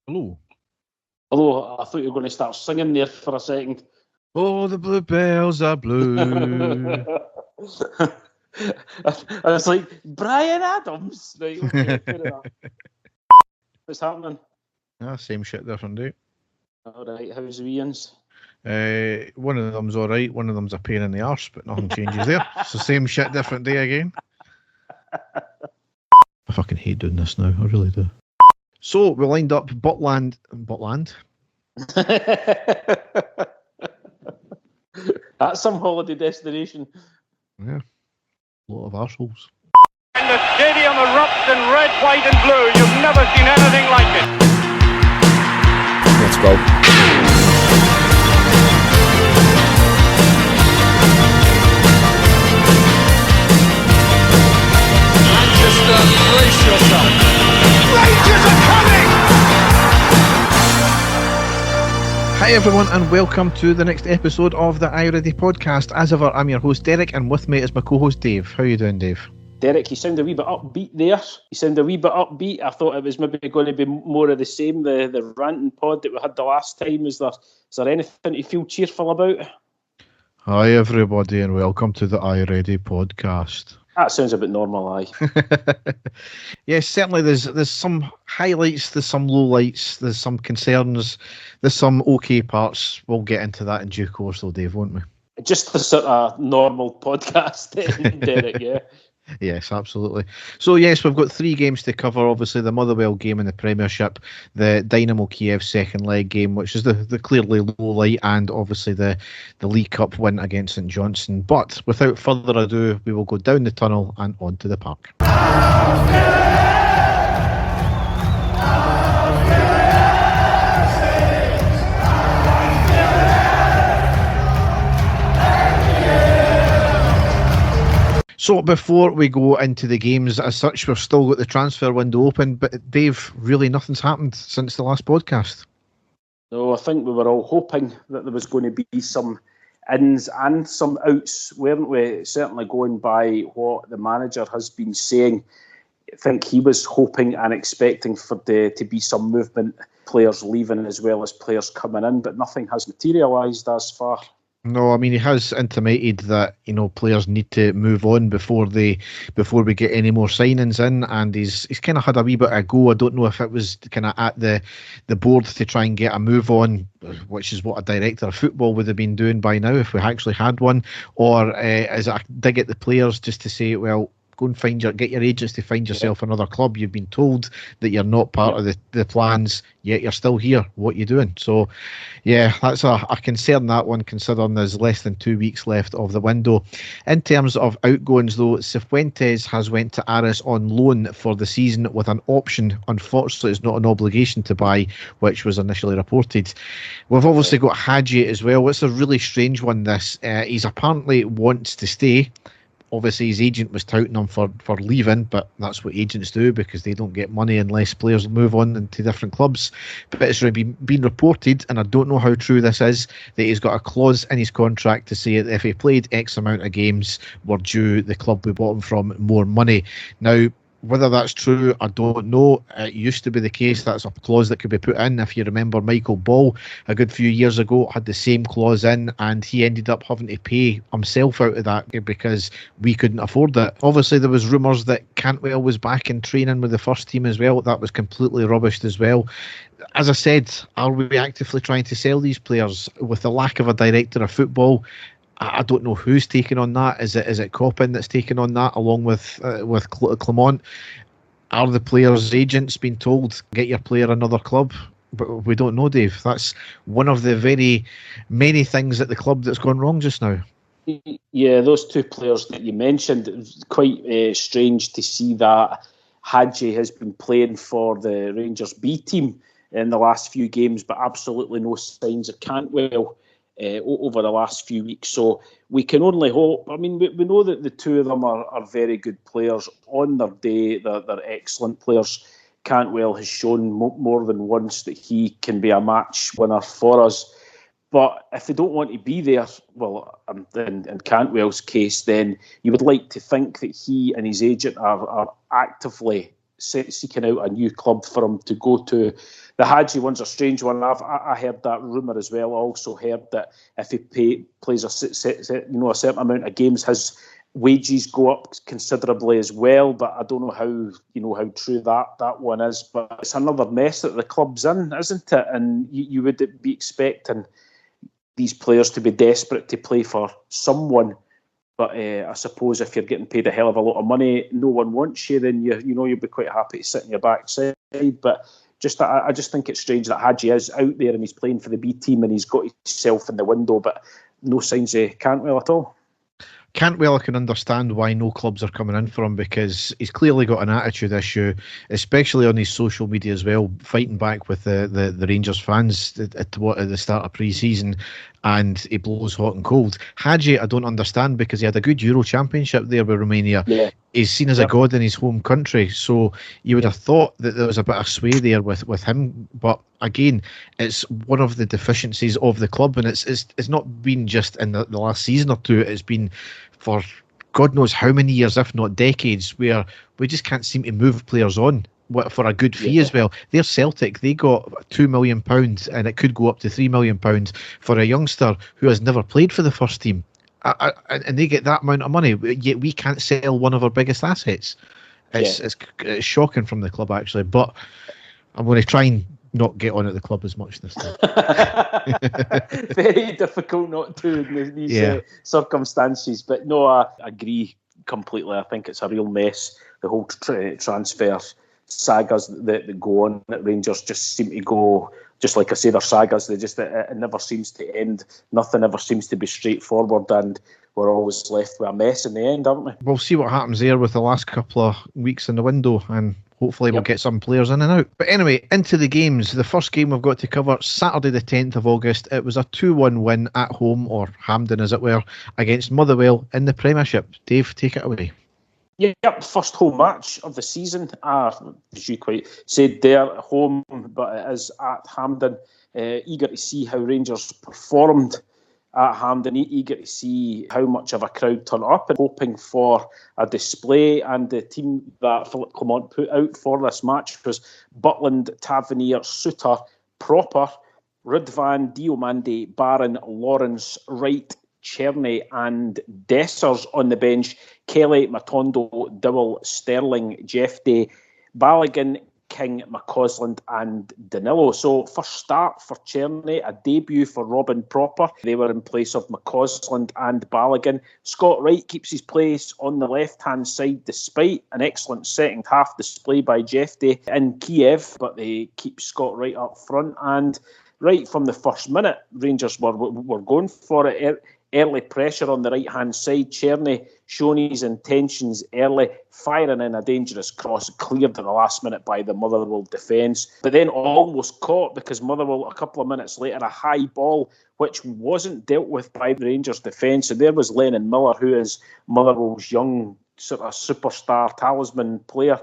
Hello. Although I thought you were going to start singing there for a second. Oh, the bluebells are blue. I was like, Brian Adams. Right, okay, fair enough. What's happening? Same shit, different day. All right, how's the Ian's? One of them's all right, one of them's a pain in the arse, but nothing changes there. So same shit, different day again. I fucking hate doing this now, I really do. So we lined up Butland. That's some holiday destination. Yeah, a lot of arseholes. And the stadium erupts in red, white and blue. You've never seen anything like it. Let's go. Manchester, brace yourself. Rangers are coming! Hi everyone and welcome to the next episode of the I Ready podcast. As ever, I'm your host Derek and with me is my co-host Dave. How are you doing, Dave? Derek, you sound a wee bit upbeat there. I thought it was maybe going to be more of the same, the ranting pod that we had the last time. Is there anything to feel cheerful about? Hi everybody and welcome to the I Ready podcast. That sounds a bit normal, aye. Yes, certainly there's some highlights, there's some lowlights, there's some concerns, there's some okay parts. We'll get into that in due course though, Dave, won't we? Just the sort of normal podcast, Derek, yeah. Yes, absolutely. So yes, we've got 3 games to cover. Obviously the Motherwell game in the Premiership, the Dynamo Kyiv second leg game, which is the clearly low light, and obviously the League Cup win against St Johnstone. But without further ado, we will go down the tunnel and onto the park. So before we go into the games as such, we've still got the transfer window open, but Dave, really nothing's happened since the last podcast. No, I think we were all hoping that there was going to be some ins and some outs, weren't we? Certainly going by what the manager has been saying. I think he was hoping and expecting for there to be some movement, players leaving as well as players coming in, but nothing has materialised as far. No, I mean, he has intimated that, players need to move on before we get any more signings in, and he's kind of had a wee bit of a go. I don't know if it was kind of at the board to try and get a move on, which is what a director of football would have been doing by now if we actually had one, or is it a dig at the players just to say, well, go and get your agents to find yourself another club. You've been told that you're not part of the plans, yet you're still here. What are you doing? So, yeah, that's a concern, that one, considering there's less than 2 weeks left of the window. In terms of outgoings, though, Cifuentes has went to Aris on loan for the season with an option. Unfortunately, it's not an obligation to buy, which was initially reported. We've obviously got Hadji as well. It's a really strange one, this. He's apparently wants to stay. Obviously, his agent was touting him for leaving, but that's what agents do because they don't get money unless players move on into different clubs. But it's been reported, and I don't know how true this is, that he's got a clause in his contract to say that if he played X amount of games, we're due the club we bought him from more money. Now, whether that's true, I don't know. It used to be the case that's a clause that could be put in. If you remember, Michael Ball, a good few years ago, had the same clause in, and he ended up having to pay himself out of that because we couldn't afford it. Obviously, there was rumours that Cantwell was back in training with the first team as well. That was completely rubbished as well. As I said, are we actively trying to sell these players with the lack of a director of football? I don't know who's taking on that. Is it Coppin that's taking on that along with Clement? Are the players' agents being told, get your player another club? But we don't know, Dave. That's one of the very many things at the club that's gone wrong just now. Yeah, those 2 players that you mentioned, it was quite strange to see that Hadji has been playing for the Rangers B team in the last few games, but absolutely no signs of Cantwell over the last few weeks. So we can only hope. I mean, we know that the 2 of them are very good players on their day. They're excellent players. Cantwell has shown more than once that he can be a match winner for us. But if they don't want to be there, well, in Cantwell's case, then you would like to think that he and his agent are actively seeking out a new club for him to go to. The Hadji one's a strange one. I heard that rumour as well. I also heard that if he plays a certain amount of games, his wages go up considerably as well. But I don't know how true that one is. But it's another mess that the club's in, isn't it? And you would be expecting these players to be desperate to play for someone. But I suppose if you're getting paid a hell of a lot of money, no one wants you, then you'll be quite happy to sit in your backside. But I just think it's strange that Hadji is out there and he's playing for the B team and he's got himself in the window, but no signs of Cantwell at all. Cantwell, I can understand why no clubs are coming in for him, because he's clearly got an attitude issue, especially on his social media as well, fighting back with the Rangers fans at the start of pre-season, and he blows hot and cold. Hadji, I don't understand, because he had a good Euro Championship there with Romania. Yeah. He's seen as a god in his home country, so you would have thought that there was a bit of sway there with him. But again, it's one of the deficiencies of the club, and it's not been just in the last season or two. It's been for God knows how many years, if not decades, where we just can't seem to move players on for a good fee as well. They're Celtic. They got £2 million, and it could go up to £3 million for a youngster who has never played for the first team. And they get that amount of money, yet we can't sell one of our biggest assets. It's shocking from the club, actually. But I'm going to try and not get on at the club as much this time. Very difficult not to in these circumstances. But no, I agree completely. I think it's a real mess. The whole transfer sagas that go on at Rangers just seem to go, just like I say, they're sagas. It never seems to end. Nothing ever seems to be straightforward, and we're always left with a mess in the end, aren't we? We'll see what happens there with the last couple of weeks in the window, and hopefully we'll get some players in and out. But anyway, into the games. The first game we've got to cover, Saturday the 10th of August. It was a 2-1 win at home, or Hampden as it were, against Motherwell in the Premiership. Dave, take it away. Yep, first home match of the season. As you quite said there, at home, but it is at Hampden. Eager to see how Rangers performed at Hampden, eager to see how much of a crowd turn up, and hoping for a display. And the team that Philip Clement put out for this match was Butland, Tavernier, Suter, Proper, Ridvan, Diomande, Barron, Lawrence, Wright, Cherney and Dessers on the bench. Kelly, Matondo, Dowell, Sterling, Jeffday, Balogun, King, McCausland and Danilo. So first start for Cherney, a debut for Robin Proper. They were in place of McCausland and Balogun. Scott Wright keeps his place on the left-hand side despite an excellent second half display by Jeffday in Kyiv, but they keep Scott Wright up front. And right from the first minute, Rangers were going for it. Early pressure on the right-hand side. Cherney showing his intentions early, firing in a dangerous cross, cleared at the last minute by the Motherwell defence, but then almost caught, because Motherwell, a couple of minutes later, a high ball which wasn't dealt with by the Rangers defence. And there was Lennon Miller, who is Motherwell's young sort of superstar talisman player.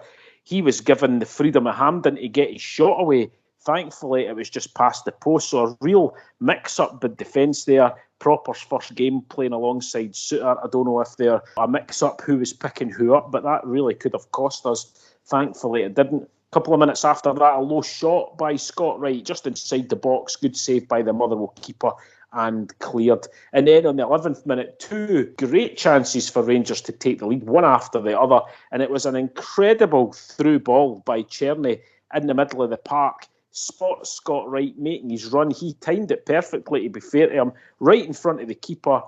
He was given the freedom of Hampden to get his shot away. Thankfully, it was just past the post, so a real mix-up with defence there. Proper's first game playing alongside Suter. I don't know if they're a mix-up who was picking who up, but that really could have cost us. Thankfully, it didn't. A couple of minutes after that, a low shot by Scott Wright just inside the box. Good save by the Motherwell keeper and cleared. And then on the 11th minute, two great chances for Rangers to take the lead, one after the other. And it was an incredible through ball by Cherney in the middle of the park. Spots Scott Wright making his run. He timed it perfectly, to be fair to him, right in front of the keeper.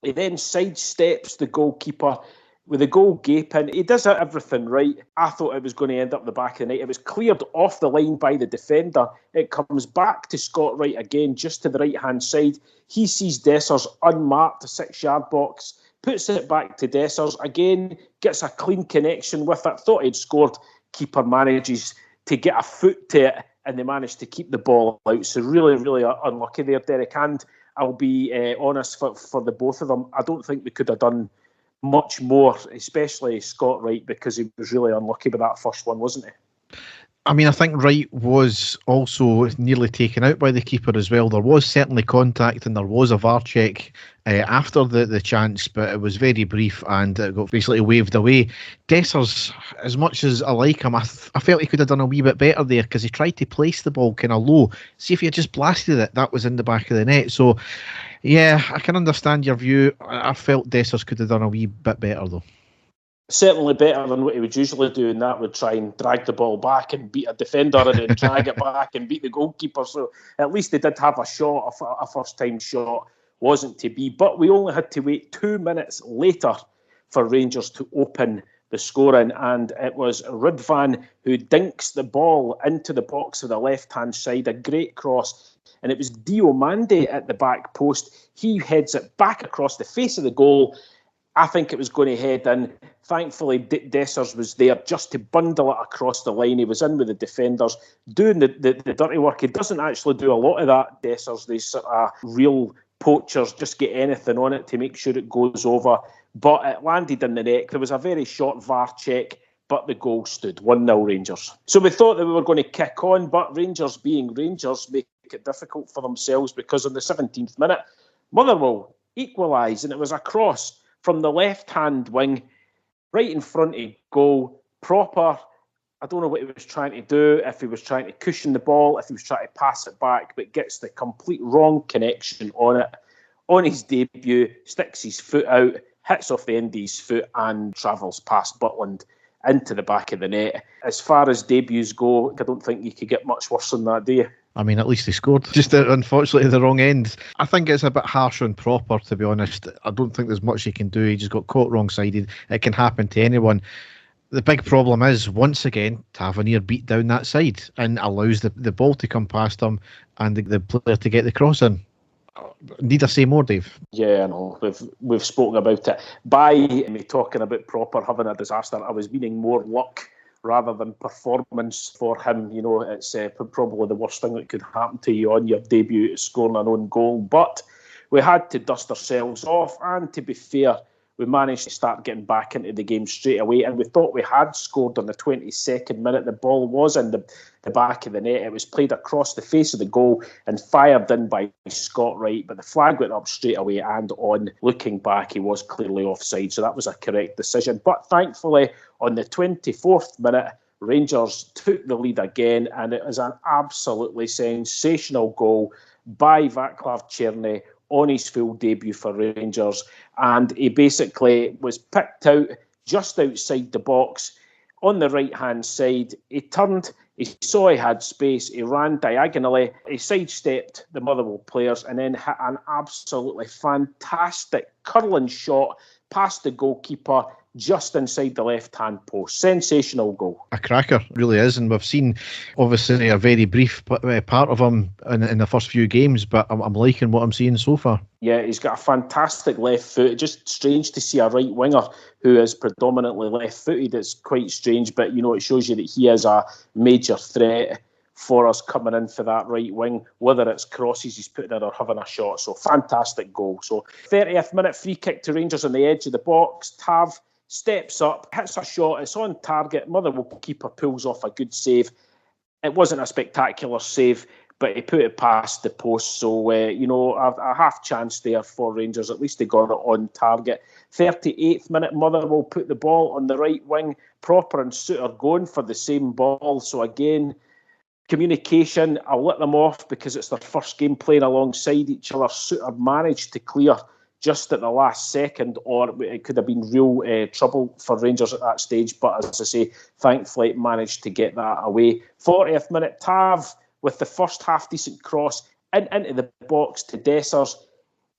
He then sidesteps the goalkeeper with the goal gaping. He does everything right. I thought it was going to end up the back of the net. It was cleared off the line by the defender. It comes back to Scott Wright again, just to the right-hand side. He sees Dessers unmarked, a 6-yard box, puts it back to Dessers, again, gets a clean connection with it. Thought he'd scored. Keeper manages to get a foot to it, and they managed to keep the ball out. So really, really unlucky there, Derek. And I'll be honest, for the both of them, I don't think they could have done much more, especially Scott Wright, because he was really unlucky with that first one, wasn't he? I mean, I think Wright was also nearly taken out by the keeper as well. There was certainly contact and there was a VAR check after the chance, but it was very brief and it got basically waved away. Dessers, as much as I like him, I felt he could have done a wee bit better there because he tried to place the ball kind of low. See if he had just blasted it, that was in the back of the net. So, yeah, I can understand your view. I felt Dessers could have done a wee bit better though. Certainly better than what he would usually do, and that would try and drag the ball back and beat a defender and then drag it back and beat the goalkeeper. So at least they did have a shot, a first-time shot. Wasn't to be. But we only had to wait 2 minutes later for Rangers to open the scoring, and it was Rudvan who dinks the ball into the box of the left-hand side, a great cross, and it was Diomande at the back post. He heads it back across the face of the goal. I think it was going to head in. Thankfully, Dessers was there just to bundle it across the line. He was in with the defenders, doing the dirty work. He doesn't actually do a lot of that, Dessers. These sort of real poachers just get anything on it to make sure it goes over. But it landed in the net. There was a very short VAR check, but the goal stood. 1-0 Rangers. So we thought that we were going to kick on, but Rangers being Rangers make it difficult for themselves because on the 17th minute, Motherwell equalised, and it was a cross from the left-hand wing, right in front of goal, proper. I don't know what he was trying to do, if he was trying to cushion the ball, if he was trying to pass it back, but gets the complete wrong connection on it. On his debut, sticks his foot out, hits off the end of his foot and travels past Butland into the back of the net. As far as debuts go, I don't think you could get much worse than that, do you? I mean, at least he scored. Just unfortunately the wrong end. I think it's a bit harsh on Proper, to be honest. I don't think there's much he can do. He just got caught wrong-sided. It can happen to anyone. The big problem is, once again, Tavernier beat down that side and allows the ball to come past him and the player to get the cross in. Need I say more, Dave? Yeah, I know. We've spoken about it. By me talking about Proper having a disaster, I was meaning more luck rather than performance for him. You know, it's probably the worst thing that could happen to you on your debut is scoring an own goal. But we had to dust ourselves off, and to be fair, we managed to start getting back into the game straight away, and we thought we had scored on the 22nd minute. The ball was in the back of the net. It was played across the face of the goal and fired in by Scott Wright, but the flag went up straight away, and on looking back, he was clearly offside, so that was a correct decision. But thankfully, on the 24th minute, Rangers took the lead again, and it was an absolutely sensational goal by Vaclav Černý on his full debut for Rangers, and he basically was picked out just outside the box on the right-hand side. He turned, he saw he had space, he ran diagonally, he sidestepped the Motherwell players and then hit an absolutely fantastic curling shot past the goalkeeper just inside the left-hand post. Sensational goal. A cracker, really is. And we've seen, obviously, a very brief part of him in the first few games, but I'm liking what I'm seeing so far. Yeah, he's got a fantastic left foot. Just strange to see a right winger who is predominantly left-footed. It's quite strange, but, you know, it shows you that he is a major threat for us coming in for that right wing, whether it's crosses he's putting in or having a shot. So, fantastic goal. So, 30th minute, free kick to Rangers on the edge of the box. Tav steps up, hits a shot, it's on target. Motherwell keeper pulls off a good save. It wasn't a spectacular save, but he put it past the post. So, you know, a half chance there for Rangers. At least they got it on target. 38th minute, Motherwell put the ball on the right wing. Proper and Suter going for the same ball. So, again, communication, I'll let them off because it's their first game playing alongside each other. Suter managed to clear just at the last second, or it could have been real trouble for Rangers at that stage. But as I say, thankfully managed to get that away. 40th minute, Tav with the first half decent cross into the box to Dessers.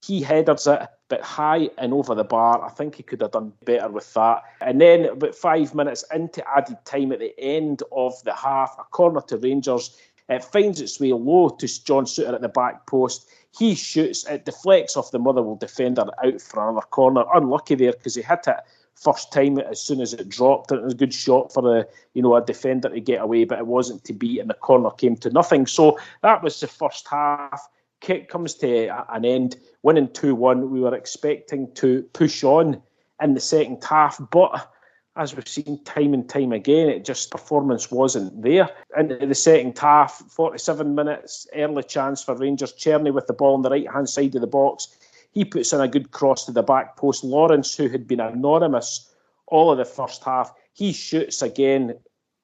He headers it, but high and over the bar. I think he could have done better with that. And then about 5 minutes into added time at the end of the half, a corner to Rangers. It finds its way low to John Suter at the back post. He shoots, it deflects off the Motherwell defender out for another corner. Unlucky there because he hit it first time as soon as it dropped. It was a good shot for a defender to get away, but it wasn't to be, and the corner came to nothing. So that was the first half. Kick comes to an end, winning 2-1. We were expecting to push on in the second half, but as we've seen time and time again, it just performance wasn't there. Into the second half, 47 minutes, early chance for Rangers. Czerny with the ball on the right-hand side of the box. He puts in a good cross to the back post. Lawrence, who had been anonymous all of the first half, he shoots again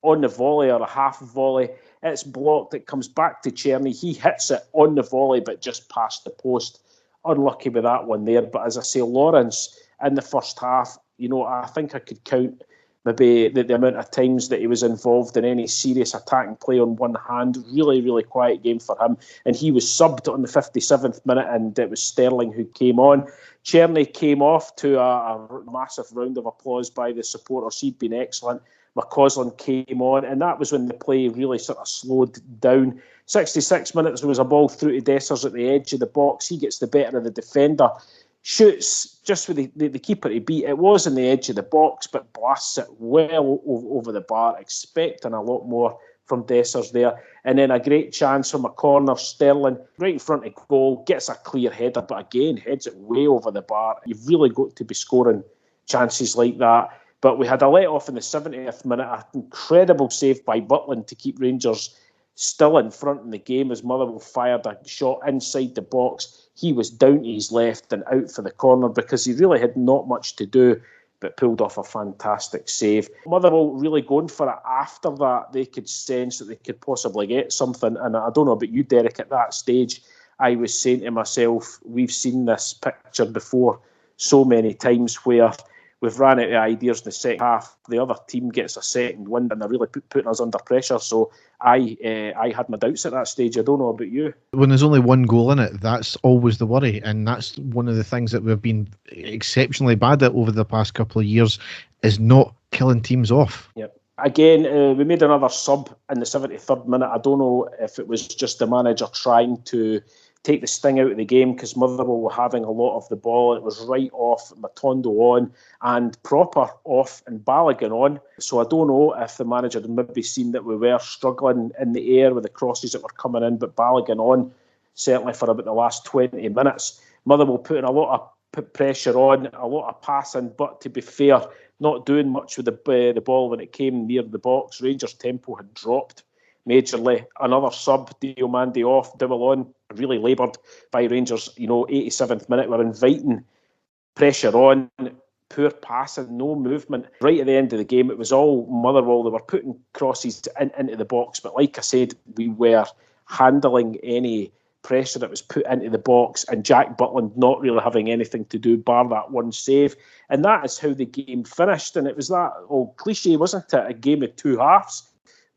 on the volley or a half volley. It's blocked. It comes back to Czerny. He hits it on the volley, but just past the post. Unlucky with that one there. But as I say, Lawrence in the first half, I think I could count maybe the amount of times that he was involved in any serious attacking play on one hand. Really, really quiet game for him. And he was subbed on the 57th minute, and it was Sterling who came on. Czerny came off to a massive round of applause by the supporters. He'd been excellent. McCausland came on, and that was when the play really sort of slowed down. 66 minutes, there was a ball through to Dessers at the edge of the box. He gets the better of the defender. Shoots just with the keeper to beat. It was in the edge of the box, but blasts it well over the bar, expecting a lot more from Dessers there. And then a great chance from a corner. Sterling, right in front of goal, gets a clear header, but again, heads it way over the bar. You've really got to be scoring chances like that. But we had a let-off in the 70th minute, an incredible save by Butland to keep Rangers still in front in the game as Motherwell fired a shot inside the box. He was down to his left and out for the corner because he really had not much to do, but pulled off a fantastic save. Motherwell really going for it after that. They could sense that they could possibly get something. And I don't know about you, Derek, at that stage, I was saying to myself, we've seen this picture before so many times where we've ran out of ideas in the second half. The other team gets a second wind and they're really putting us under pressure. So I had my doubts at that stage. I don't know about you. When there's only one goal in it, that's always the worry. And that's one of the things that we've been exceptionally bad at over the past couple of years, is not killing teams off. Yep. Again, we made another sub in the 73rd minute. I don't know if it was just the manager trying to take the sting out of the game because Motherwell were having a lot of the ball. It was right off, Matondo on, and Proper off and Balogun on. So I don't know if the manager had maybe seen that we were struggling in the air with the crosses that were coming in, but Balogun on, certainly for about the last 20 minutes. Motherwell putting a lot of pressure on, a lot of passing, but to be fair, not doing much with the ball when it came near the box. Rangers' tempo had dropped majorly. Another sub, Diomande off, Dowell on, really laboured by Rangers. 87th minute, we're inviting pressure on, poor passing, no movement. Right at the end of the game, it was all Motherwell. They were putting crosses into the box, but like I said, we were handling any pressure that was put into the box, and Jack Butland not really having anything to do bar that one save. And that is how the game finished. And it was that old cliche, wasn't it? A game of two halves.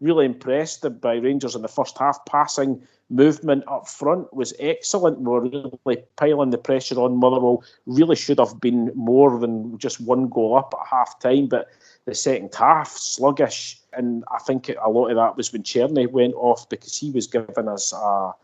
Really impressed by Rangers in the first half. Passing, movement up front was excellent. We were really piling the pressure on Motherwell. Really should have been more than just one goal up at half time, but the second half, sluggish. And I think a lot of that was when Czerny went off because he was giving us a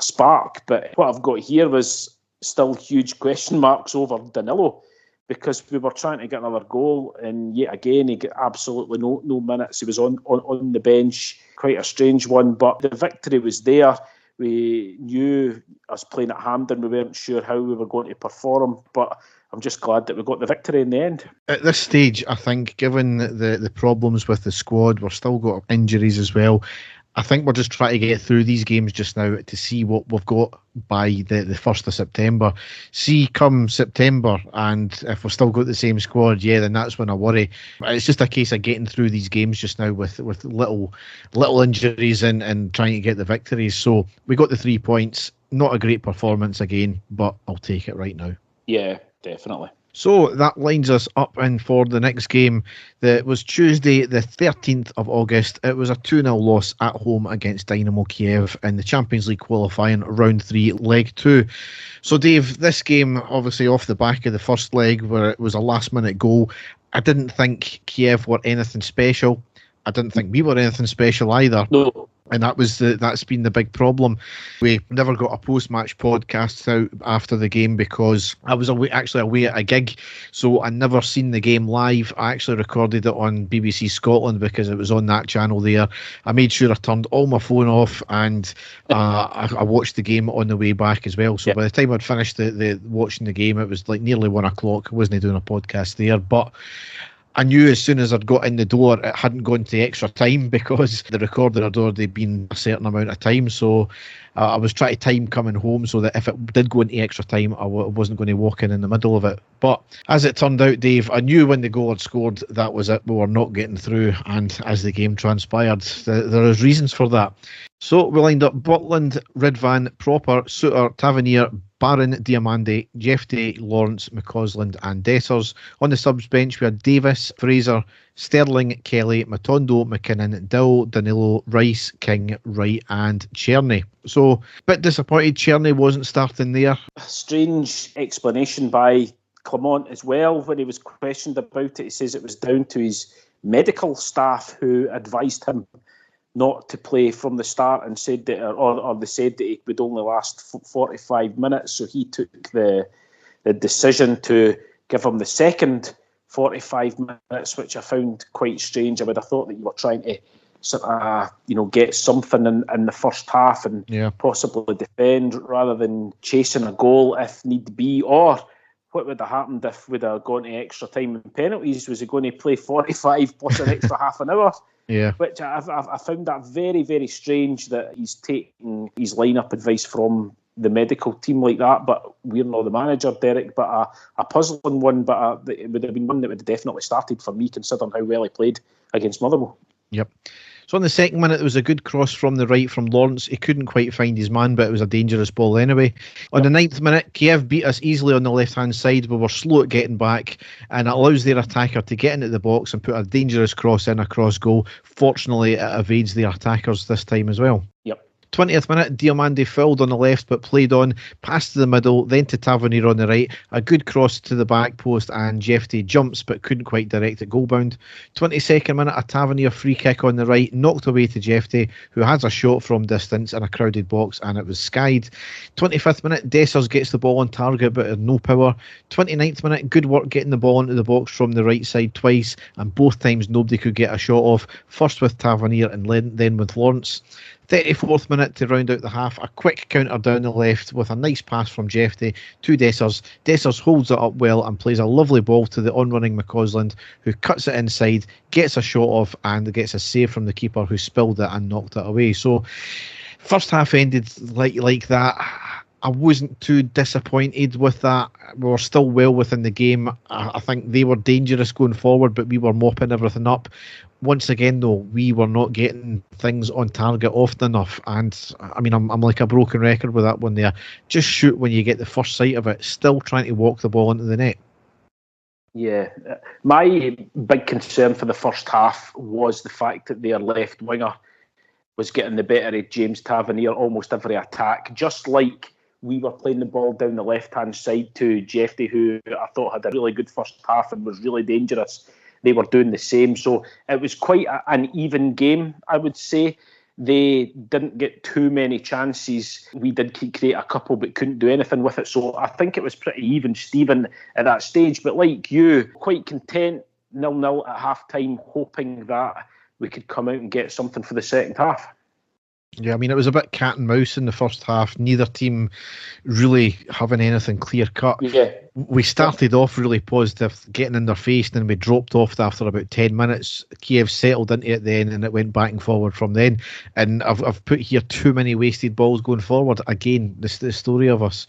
spark. But what I've got here was still huge question marks over Danilo, because we were trying to get another goal, and yet again he got absolutely no minutes. He was on the bench, quite a strange one, but the victory was there. We knew, us playing at Hampden, we weren't sure how we were going to perform, but I'm just glad that we got the victory in the end. At this stage, I think, given the problems with the squad, we've still got injuries as well. I think we're just trying to get through these games just now to see what we've got by the 1st of September. See, come September, and if we've still got the same squad, then that's when I worry. It's just a case of getting through these games just now with little injuries and trying to get the victories. So we got the 3 points. Not a great performance again, but I'll take it right now. Yeah, definitely. So that lines us up in for the next game. That was Tuesday, the 13th of August. It was a 2-0 loss at home against Dynamo Kyiv in the Champions League Qualifier, round 3, leg 2. So Dave, this game, obviously off the back of the first leg where it was a last-minute goal, I didn't think Kyiv were anything special. I didn't think we were anything special either. No. And that's been the big problem. We never got a post-match podcast out after the game because I was away at a gig, so I never seen the game live. I actually recorded it on BBC Scotland because it was on that channel there. I made sure I turned all my phone off, and I watched the game on the way back as well. So by the time I'd finished the watching the game, it was like nearly 1 o'clock. I wasn't doing a podcast there, but I knew as soon as I'd got in the door it hadn't gone to extra time, because the recorder had already been a certain amount of time. So I was trying to time coming home so that if it did go into extra time, I wasn't going to walk in the middle of it. But as it turned out, Dave, I knew when the goal had scored, that was it. We were not getting through. And as the game transpired, there is reasons for that. So we lined up Butland, Ridvan, Proper, Suter, Tavernier, Barron, Diamande, Jeffrey, Lawrence, McCausland and Dessers. On the subs bench we had Davis, Fraser, Sterling, Kelly, Matondo, McKinnon, Dill, Danilo, Rice, King, Wright and Cherney. So a bit disappointed Cherney wasn't starting there. Strange explanation by Clement as well when he was questioned about it. He says it was down to his medical staff who advised him not to play from the start, and said that, or they said that it would only last 45 minutes. So he took the decision to give him the second 45 minutes, which I found quite strange. I would have thought that you were trying to sort of, get something in the first half and possibly defend rather than chasing a goal if need be. Or what would have happened if we'd have gone to extra time and penalties? Was he going to play 45 plus an extra half an hour? Yeah, which I found that very, very strange that he's taking his lineup advice from the medical team like that. But we're not the manager, Derek. But a puzzling one, but it would have been one that would have definitely started for me, considering how well he played against Motherwell. Yep. So in the second minute, there was a good cross from the right from Lawrence. He couldn't quite find his man, but it was a dangerous ball anyway. On the 9th minute, Kyiv beat us easily on the left-hand side. We were slow at getting back, and it allows their attacker to get into the box and put a dangerous cross in, across goal. Fortunately, it evades the attackers this time as well. Yep. 20th minute, Diamande fouled on the left but played on, passed to the middle, then to Tavernier on the right. A good cross to the back post and Jeffrey jumps but couldn't quite direct it goal bound. 22nd minute, a Tavernier free kick on the right, knocked away to Jeffrey, who has a shot from distance in a crowded box, and it was skied. 25th minute, Dessers gets the ball on target but had no power. 29th minute, good work getting the ball into the box from the right side twice, and both times nobody could get a shot off, first with Tavernier and then with Lawrence. 34th minute, to round out the half, a quick counter down the left with a nice pass from Jeffrey to Dessers. Dessers holds it up well and plays a lovely ball to the on-running McCausland, who cuts it inside, gets a shot off and gets a save from the keeper, who spilled it and knocked it away. So first half ended like that. I wasn't too disappointed with that. We were still well within the game. I think they were dangerous going forward, but we were mopping everything up. Once again, though, we were not getting things on target often enough. And I mean, I'm like a broken record with that one there. Just shoot when you get the first sight of it. Still trying to walk the ball into the net. Yeah. My big concern for the first half was the fact that their left winger was getting the better of James Tavernier almost every attack. Just like we were playing the ball down the left-hand side to Jeffrey, who I thought had a really good first half and was really dangerous. They were doing the same. So it was quite an even game, I would say. They didn't get too many chances. We did create a couple but couldn't do anything with it. So I think it was pretty even, Stephen, at that stage. But like you, quite content, 0-0 at half-time, hoping that we could come out and get something for the second half. Yeah, I mean, it was a bit cat and mouse in the first half. Neither team really having anything clear cut. Yeah. We started off really positive, getting in their face, and then we dropped off after about 10 minutes. Kyiv settled into it then, and it went back and forward from then. And I've put here too many wasted balls going forward. Again, this is the story of us.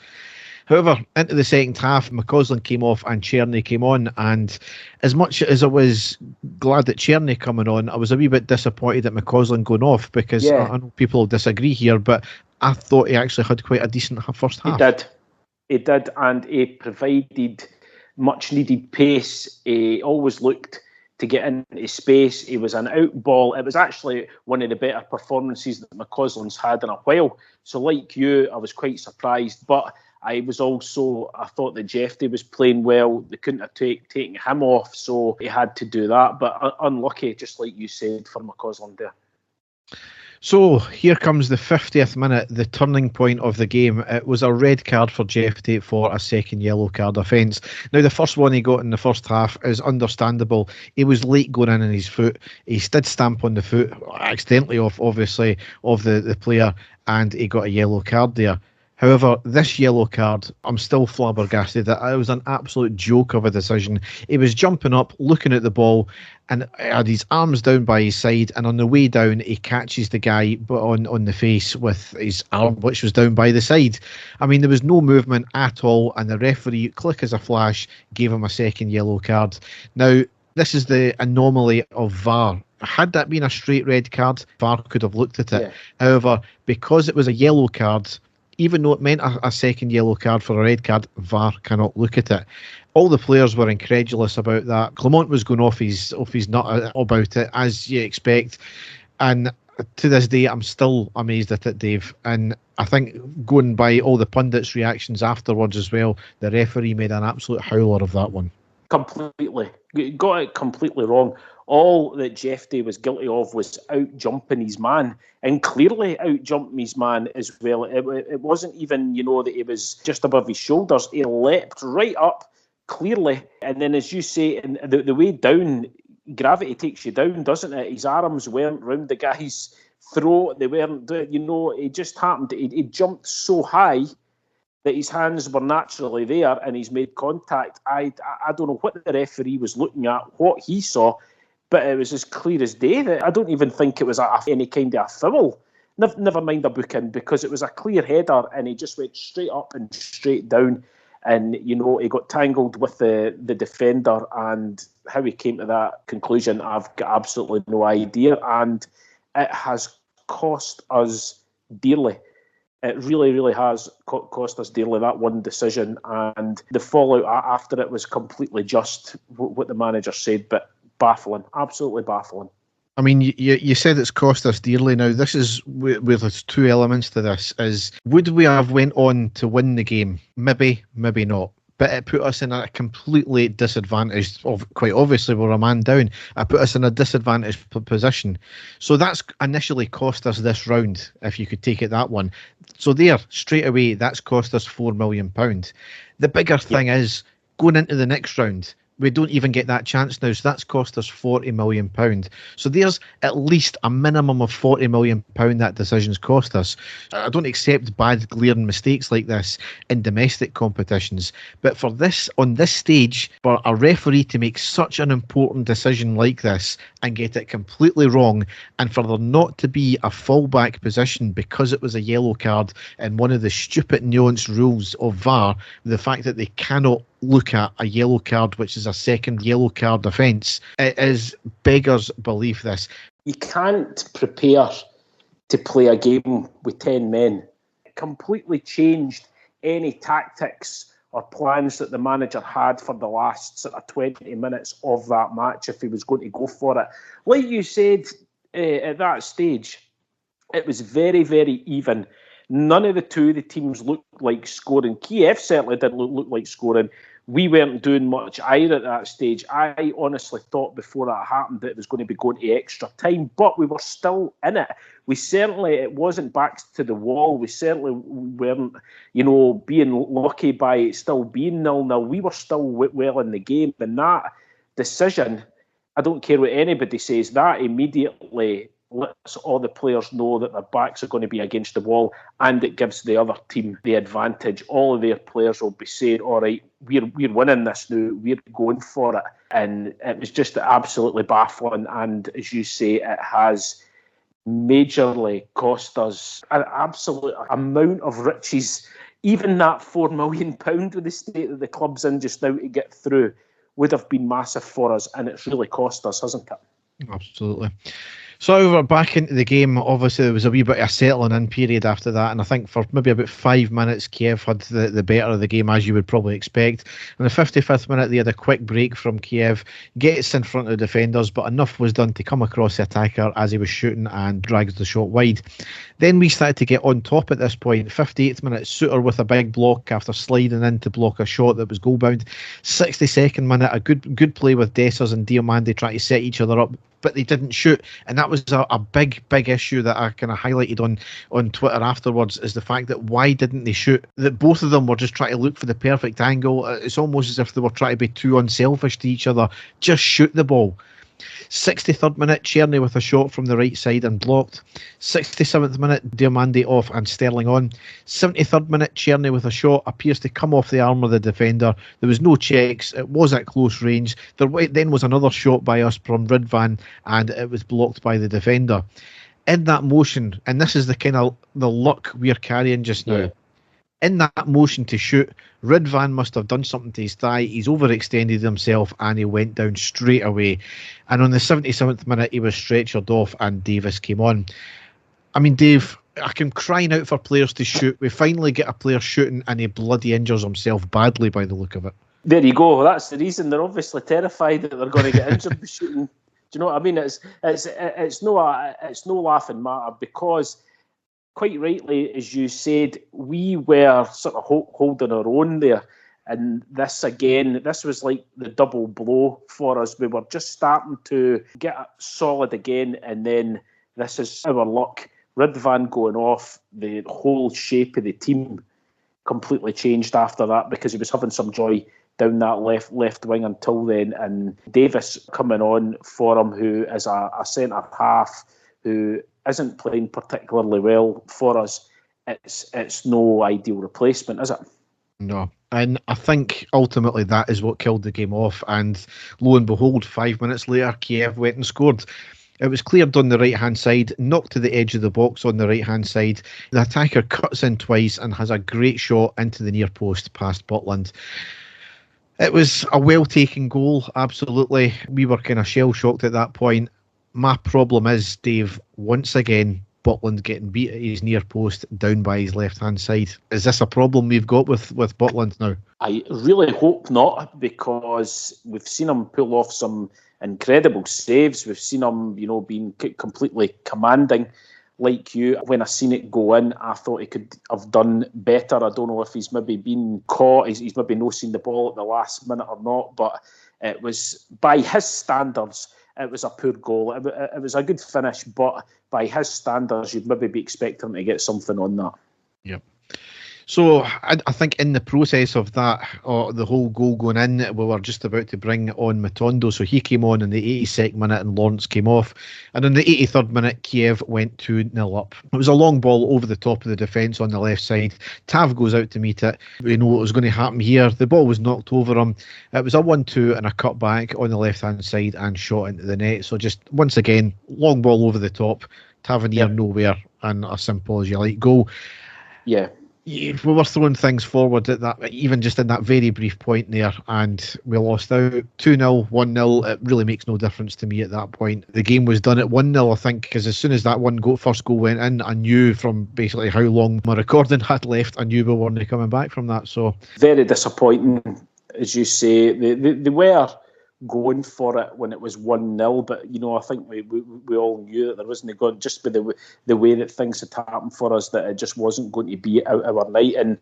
However, into the second half, McCausland came off and Cherney came on, and as much as I was glad that Cherney coming on, I was a wee bit disappointed at McCausland going off, because I know people disagree here, but I thought he actually had quite a decent first half. He did, and he provided much needed pace. He always looked to get into space. He was an out ball. It was actually one of the better performances that McCausland's had in a while. So like you, I was quite surprised, but I thought that Jeffrey was playing well. They couldn't have taken him off, so he had to do that. But unlucky, just like you said, for McCausland there. So here comes the 50th minute, the turning point of the game. It was a red card for Jeffrey for a second yellow card offence. Now, the first one he got in the first half is understandable. He was late going in on his foot. He did stamp on the foot, accidentally obviously, of the player, and he got a yellow card there. However, this yellow card, I'm still flabbergasted that it was an absolute joke of a decision. He was jumping up, looking at the ball, and had his arms down by his side, and on the way down, he catches the guy on the face with his arm, which was down by the side. I mean, there was no movement at all, and the referee, quick as a flash, gave him a second yellow card. Now, this is the anomaly of VAR. Had that been a straight red card, VAR could have looked at it. Yeah. However, because it was a yellow card, even though it meant a second yellow card for a red card, VAR cannot look at it. All the players were incredulous about that. Clement was going off his nut about it, as you expect. And to this day, I'm still amazed at it, Dave. And I think going by all the pundits' reactions afterwards as well, the referee made an absolute howler of that one. Completely. Got it completely wrong. All that Jeff Day was guilty of was out-jumping his man, and clearly out-jumping his man as well. It wasn't even, that he was just above his shoulders. He leapt right up, clearly. And then, as you say, and the way down, gravity takes you down, doesn't it? His arms weren't round the guy's throat. They weren't, it just happened. He jumped so high that his hands were naturally there and he's made contact. I don't know what the referee was looking at, what he saw, but it was as clear as day. That I don't even think it was any kind of a foul. Never mind a booking, because it was a clear header and he just went straight up and straight down. And, he got tangled with the defender, and how he came to that conclusion, I've got absolutely no idea. And it has cost us dearly. It really, really has cost us dearly, that one decision. And the fallout after it was completely just what the manager said, but baffling, absolutely baffling. I mean, you said it's cost us dearly. Now, this is where there's two elements to this. Is would we have went on to win the game? Maybe, maybe not. But it put us in a completely disadvantaged, quite obviously we're a man down, it put us in a disadvantaged position. So that's initially cost us this round, if you could take it that one. So there, straight away, that's cost us £4 million. The bigger thing is, going into the next round, we don't even get that chance now, so that's cost us £40 million. So there's at least a minimum of £40 million that decision's cost us. I don't accept bad, glaring mistakes like this in domestic competitions, but for this, on this stage, for a referee to make such an important decision like this and get it completely wrong, and for there not to be a fallback position because it was a yellow card and one of the stupid nuanced rules of VAR, the fact that they cannot look at a yellow card, which is a second yellow card offence, it is beggars belief, this. You can't prepare to play a game with 10 men. It completely changed any tactics or plans that the manager had for the last sort of 20 minutes of that match if he was going to go for it. Like you said, at that stage, it was very, very even. None of the teams looked like scoring. Kyiv certainly didn't look like scoring. We weren't doing much either at that stage. I honestly thought before that happened that it was going to be going to extra time, but we were still in it. It wasn't backs to the wall. We certainly weren't, being lucky by it still being 0-0. We were still well in the game. And that decision, I don't care what anybody says, that immediately lets all the players know that their backs are going to be against the wall, and it gives the other team the advantage. All of their players will be saying, all right, we're winning this now, we're going for it. And it was just absolutely baffling. And as you say, it has majorly cost us an absolute amount of riches. Even that £4 million with the state that the club's in just now to get through would have been massive for us, and it's really cost us, hasn't it? Absolutely. So we're back into the game. Obviously, there was a wee bit of a settling in period after that, and I think for maybe about 5 minutes, Kyiv had the better of the game, as you would probably expect. In the 55th minute, they had a quick break from Kyiv, gets in front of the defenders, but enough was done to come across the attacker as he was shooting and drags the shot wide. Then we started to get on top at this point. 58th minute, Suter with a big block after sliding in to block a shot that was goal bound. 62nd minute, a good play with Dessers and Diomande trying to set each other up, but they didn't shoot, and that was a big issue that I kind of highlighted on Twitter afterwards, is the fact that why didn't they shoot? That both of them were just trying to look for the perfect angle. It's almost as if they were trying to be too unselfish to each other. Just shoot the ball. 63rd minute, Tierney with a shot from the right side and blocked. 67th minute, Diomande off and Sterling on. 73rd minute, Tierney with a shot, appears to come off the arm of the defender. There was no checks, it was at close range. There then was another shot by us from Ridvan and it was blocked by the defender. In that motion, and this is the kind of the luck we're carrying just now, in that motion to shoot, Ridvan must have done something to his thigh. He's overextended himself and he went down straight away. And on the 77th minute, he was stretchered off and Davis came on. I mean, Dave, I am crying out for players to shoot. We finally get a player shooting and he bloody injures himself badly by the look of it. There you go. That's the reason. They're obviously terrified that they're going to get injured by shooting. Do you know what I mean? It's no laughing matter because, quite rightly, as you said, we were sort of holding our own there. And this was like the double blow for us. We were just starting to get solid again. And then this is our luck. Ridvan going off, the whole shape of the team completely changed after that because he was having some joy down that left wing until then. And Davis coming on for him, who is a centre half, who isn't playing particularly well for us. It's no ideal replacement, is it? No. And I think ultimately that is what killed the game off. And lo and behold, 5 minutes later, Kyiv went and scored. It was cleared on the right-hand side, knocked to the edge of the box on the right-hand side. The attacker cuts in twice and has a great shot into the near post past Butland. It was a well-taken goal, absolutely. We were kind of shell-shocked at that point. My problem is, Dave, once again, Butland getting beat at his near post down by his left-hand side. Is this a problem we've got with Butland now? I really hope not, because we've seen him pull off some incredible saves. We've seen him, being completely commanding. Like you, when I seen it go in, I thought he could have done better. I don't know if he's maybe been caught, he's maybe not seen the ball at the last minute or not, but it was, by his standards, it was a poor goal. It was a good finish, but by his standards, you'd maybe be expecting him to get something on that. Yep. So I think in the process of that, the whole goal going in, we were just about to bring on Matondo. So he came on in the 82nd minute and Lawrence came off. And in the 83rd minute, Kyiv went 2-0 up. It was a long ball over the top of the defence on the left side. Tav goes out to meet it. We know what was going to happen here. The ball was knocked over him. It was a 1-2 and a cut back on the left-hand side and shot into the net. So just, once again, long ball over the top. Tavernier nowhere and a simple as you like goal. Yeah. We were throwing things forward at that, even just in that very brief point there, and we lost out 2-0, 1-0. It really makes no difference to me at that point. The game was done at 1-0, I think, because as soon as that first goal went in, I knew from basically how long my recording had left, I knew we weren't coming back from that. So very disappointing, as you say. They were going for it when it was 1-0, but I think we all knew that there wasn't going, just by the way that things had happened for us, that it just wasn't going to be our night. And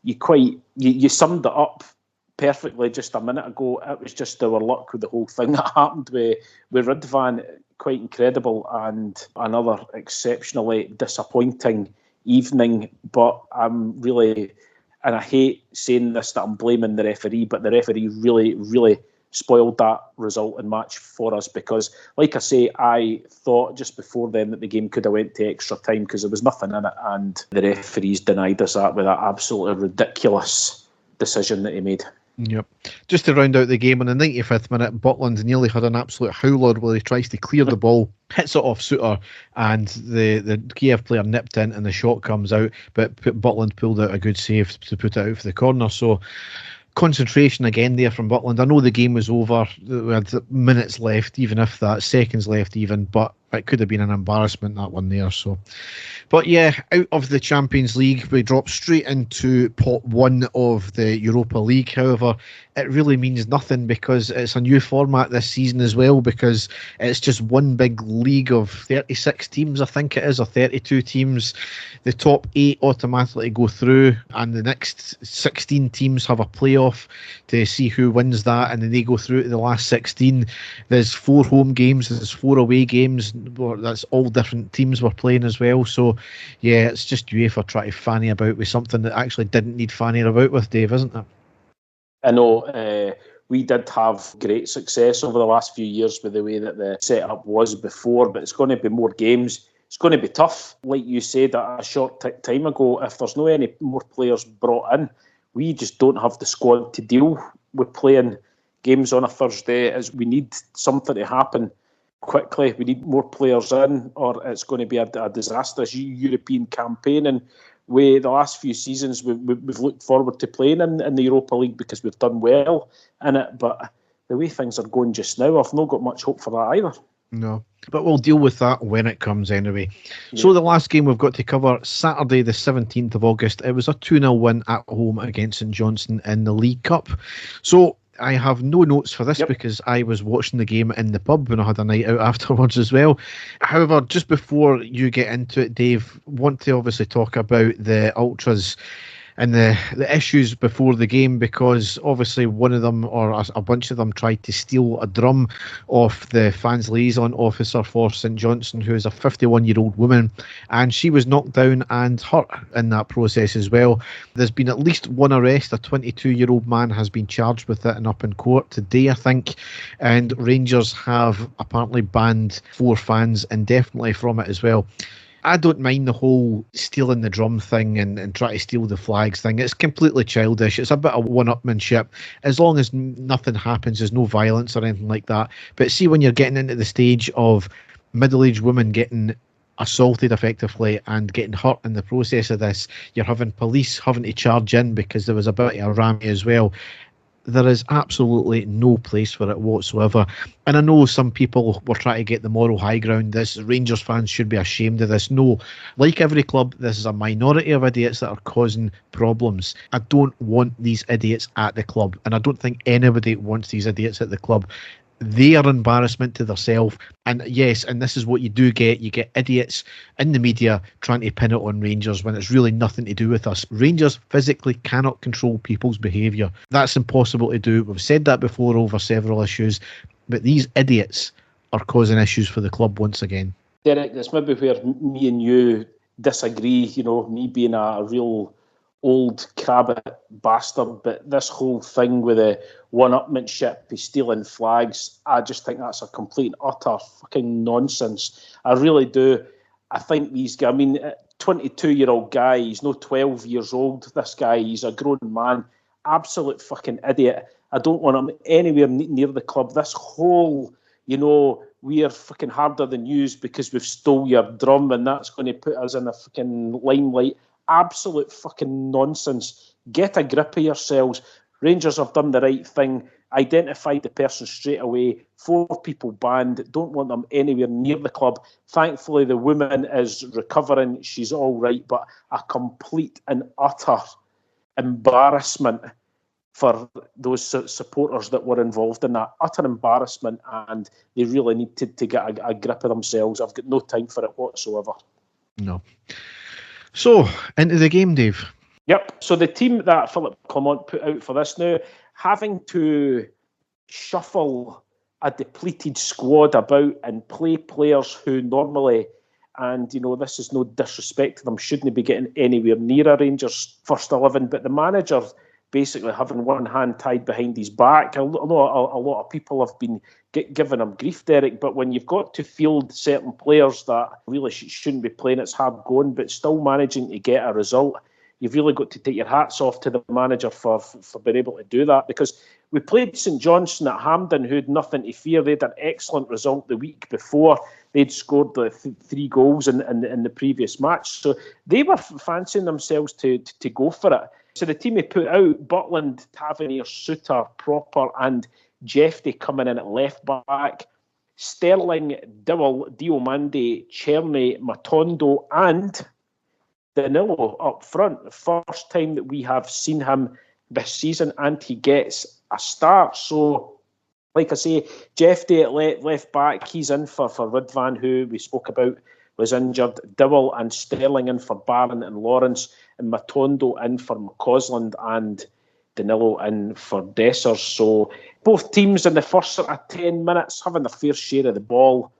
you summed it up perfectly just a minute ago. It was just our luck with the whole thing that happened with Ridvan. Quite incredible, and another exceptionally disappointing evening. But I'm really, and I hate saying this, that I'm blaming the referee, but the referee really spoiled that result and match for us, because, like I say, I thought just before then that the game could have went to extra time because there was nothing in it, and the referees denied us that with that absolutely ridiculous decision that he made. Yep. Just to round out the game, on the 95th minute, Butland nearly had an absolute howler where he tries to clear the ball, hits it off Suter, and the Kyiv player nipped in and the shot comes out, but Butland pulled out a good save to put it out for the corner. So concentration again there from Butland. I know the game was over, we had minutes left, even if that, seconds left even, but it could have been an embarrassment, that one there. So, but yeah, out of the Champions League, we dropped straight into pot 1 of the Europa League. However, it really means nothing because it's a new format this season as well, because it's just one big league of 36 teams, I think it is, or 32 teams. The top 8 automatically go through, and the next 16 teams have a playoff to see who wins that, and then they go through to the last 16. There's 4 home games, there's 4 away games. That's all different teams were playing as well. So yeah, it's just UEFA trying to fanny about with something that actually didn't need fannying about with, Dave, isn't it? I know. we did have great success over the last few years with the way that the setup was before, but it's going to be more games. It's going to be tough. Like you said a short time ago, if there's no any more players brought in, we just don't have the squad to deal with playing games on a Thursday. As we need something to happen quickly. We need more players in, or it's going to be a disastrous European campaign. And the last few seasons, we've looked forward to playing in the Europa League because we've done well in it. But the way things are going just now, I've not got much hope for that either. No, but we'll deal with that when it comes anyway. Yeah. So the last game we've got to cover, Saturday the 17th of August, it was a 2-0 win at home against St Johnstone in the League Cup. So I have no notes for this because I was watching the game in the pub when I had a night out afterwards as well. However, just before you get into it, Dave, want to obviously talk about the Ultras and the issues before the game, because obviously one of them, or a bunch of them, tried to steal a drum off the fans liaison officer for St Johnstone, who is a 51-year-old woman, and she was knocked down and hurt in that process as well. There's been at least one arrest. A 22-year-old man has been charged with it and up in court today, I think, and Rangers have apparently banned 4 fans indefinitely from it as well. I don't mind the whole stealing the drum thing and try to steal the flags thing. It's completely childish. It's a bit of one-upmanship. As long as nothing happens, there's no violence or anything like that. But see, when you're getting into the stage of middle-aged women getting assaulted effectively and getting hurt in the process of this, you're having police having to charge in because there was a bit of a rammy as well. There is absolutely no place for it whatsoever. And I know some people were trying to get the moral high ground. This Rangers fans should be ashamed of this. No, like every club, this is a minority of idiots that are causing problems. I don't want these idiots at the club, and I don't think anybody wants these idiots at the club. They are embarrassment to themselves. And yes, and this is what you do get. You get idiots in the media trying to pin it on Rangers when it's really nothing to do with us. Rangers physically cannot control people's behaviour. That's impossible to do. We've said that before over several issues. But these idiots are causing issues for the club once again. Derek, that's maybe where me and you disagree. You know, me being a real old crabbit bastard, but this whole thing with the one-upmanship, stealing flags, I just think that's a complete utter fucking nonsense. I really do. I think these guys, 22-year-old guy, he's no 12 years old, this guy, he's a grown man, absolute fucking idiot. I don't want him anywhere near the club. This whole, we are fucking harder than yous because we've stole your drum and that's going to put us in a fucking limelight. Absolute fucking nonsense. Get a grip of yourselves. Rangers have done the right thing. Identified the person straight away. 4 people banned. Don't want them anywhere near the club. Thankfully, the woman is recovering. She's all right. But a complete and utter embarrassment for those supporters that were involved in that. Utter embarrassment, and they really need to get a grip of themselves. I've got no time for it whatsoever. No. So, into the game, Dave. Yep. So the team that Philip Clement put out for this now, having to shuffle a depleted squad about and play players who normally, and this is no disrespect to them, shouldn't be getting anywhere near a Rangers first 11, but the manager basically having one hand tied behind his back. I know a lot of people have been giving him grief, Derek, but when you've got to field certain players that really shouldn't be playing, it's hard going, but still managing to get a result, you've really got to take your hats off to the manager for being able to do that, because we played St Johnstone at Hampden, who had nothing to fear. They had an excellent result the week before. They'd scored the 3 goals in the previous match, so they were fancying themselves to go for it. So the team he put out, Butland, Tavernier, Suter, Proper and Jeffrey coming in at left back. Sterling, Dowell, Diomande, Cherny, Matondo and Danilo up front. The first time that we have seen him this season, and he gets a start. So, like I say, Jeffrey at left back, he's in for Ridvan, who we spoke about was injured. Dowell and Sterling in for Barron and Lawrence, and Matondo in for McCausland and Danilo in for Dessers. So both teams in the first sort of 10 minutes having their fair share of the ball.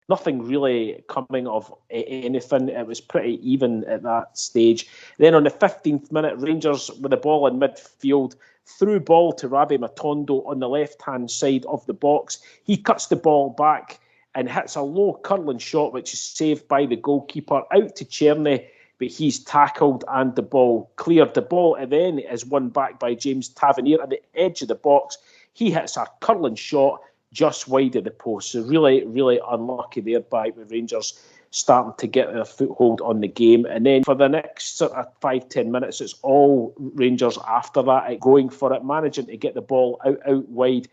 Nothing really coming of anything. It was pretty even at that stage. Then on the 15th minute, Rangers with the ball in midfield, through ball to Rabbi Matondo on the left-hand side of the box. He cuts the ball back and hits a low curling shot, which is saved by the goalkeeper, out to Cherny, but he's tackled and the ball cleared. The ball then is won back by James Tavernier at the edge of the box. He hits a curling shot just wide of the post. So really, really unlucky there by the Rangers starting to get their foothold on the game. And then for the next sort of 5-10 minutes, it's all Rangers after that, going for it, managing to get the ball out wide.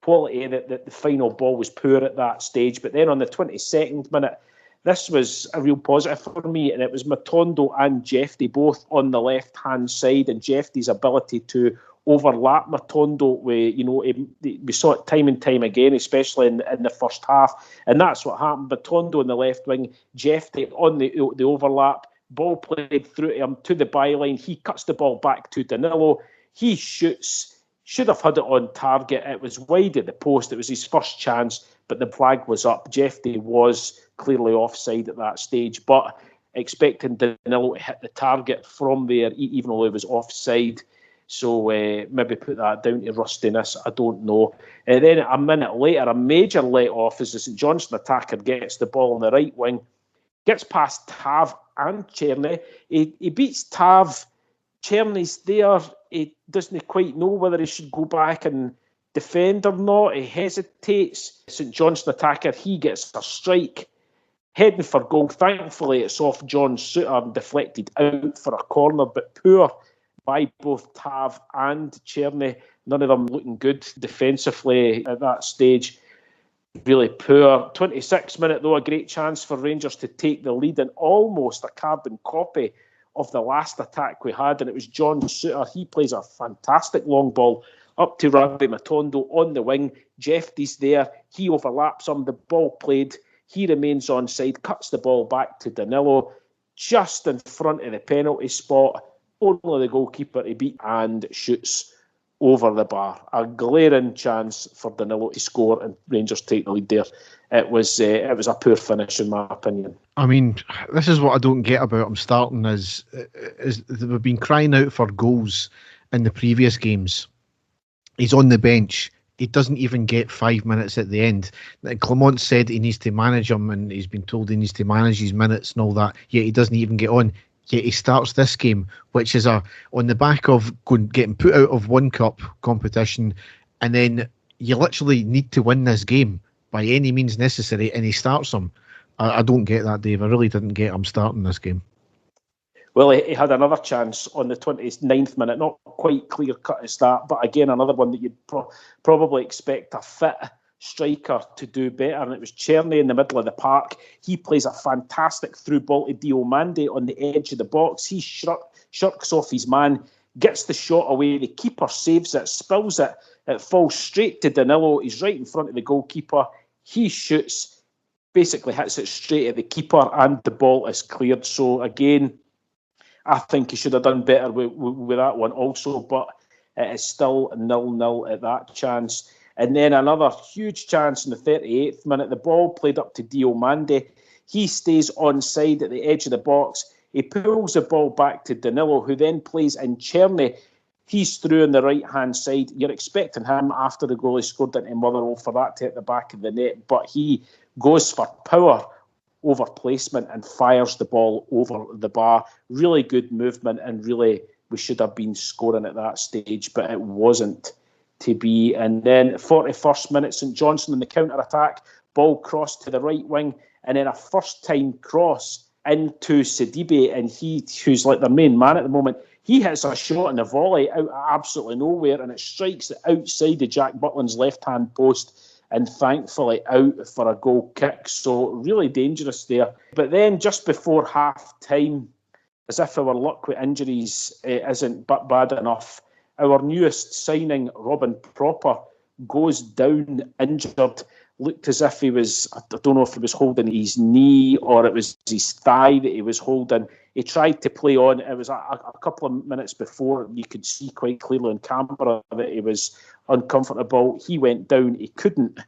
Quality that the final ball was poor at that stage. But then on the 22nd minute, this was a real positive for me, and it was Matondo and Jeffy both on the left-hand side, and Jeffy's ability to overlap Matondo. We saw it time and time again, especially in the first half, and that's what happened. Matondo on the left wing, Jeffy on the overlap, ball played through him to the byline. He cuts the ball back to Danilo. He shoots, should have had it on target. It was wide at the post. It was his first chance, but the flag was up. Jeffy was clearly offside at that stage, but expecting Danilo to hit the target from there, even though he was offside. So maybe put that down to rustiness. I don't know. And then a minute later, a major let-off as the St Johnstone attacker gets the ball on the right wing, gets past Tav and Cherny. He beats Tav. Cherny's there. He doesn't quite know whether he should go back and defend or not. He hesitates. St Johnstone attacker, he gets a strike, heading for goal. Thankfully, it's off John Suter and deflected out for a corner, but poor by both Tav and Cherny. None of them looking good defensively at that stage. Really poor. 26th minute, though, a great chance for Rangers to take the lead, and almost a carbon copy of the last attack we had, and it was John Suter. He plays a fantastic long ball up to Rabbi Matondo on the wing. Jeffy's there. He overlaps him. The ball played. He remains onside, cuts the ball back to Danilo, just in front of the penalty spot. Only the goalkeeper to beat, and shoots over the bar. A glaring chance for Danilo to score, and Rangers take the lead there. It was a poor finish, in my opinion. I mean, this is what I don't get about him starting, is we've been crying out for goals in the previous games. He's on the bench. He doesn't even get 5 minutes at the end. Clement said he needs to manage him, and he's been told he needs to manage his minutes and all that, yet he doesn't even get on. Yet he starts this game, which is on the back of getting put out of one cup competition, and then you literally need to win this game by any means necessary, and he starts him. I don't get that, Dave. I really didn't get him starting this game. Well, he had another chance on the 29th minute, not quite clear cut as that, but again, another one that you'd probably expect a fit striker to do better, and it was Cherny in the middle of the park. He plays a fantastic through ball to Diomande on the edge of the box. He shirks off his man, gets the shot away, the keeper saves it, spills it, it falls straight to Danilo. He's right in front of the goalkeeper. He shoots, basically hits it straight at the keeper, and the ball is cleared. So again, I think he should have done better with that one also, but it is still 0-0 at that chance. And then another huge chance in the 38th minute. The ball played up to Diomande. He stays onside at the edge of the box. He pulls the ball back to Danilo, who then plays in Cherny. He's through on the right-hand side. You're expecting him, after the goal he scored into Motherwell, for that to hit the back of the net. But he goes for power over placement and fires the ball over the bar. Really good movement, and really we should have been scoring at that stage, but it wasn't to be. And then 41st minute, St Johnstone in the counter-attack, ball crossed to the right wing, and then a first-time cross into Sidibe, and who's like their main man at the moment, he hits a shot in the volley out of absolutely nowhere, and it strikes it outside of Jack Butland's left-hand post, and thankfully out for a goal kick. So really dangerous there. But then just before half-time, as if our luck with injuries isn't bad enough, our newest signing, Robin Proper, goes down injured. Looked as if he was, I don't know if he was holding his knee or it was his thigh that he was holding. He tried to play on. It was a couple of minutes before, you could see quite clearly on camera that he was uncomfortable. He went down. He couldn't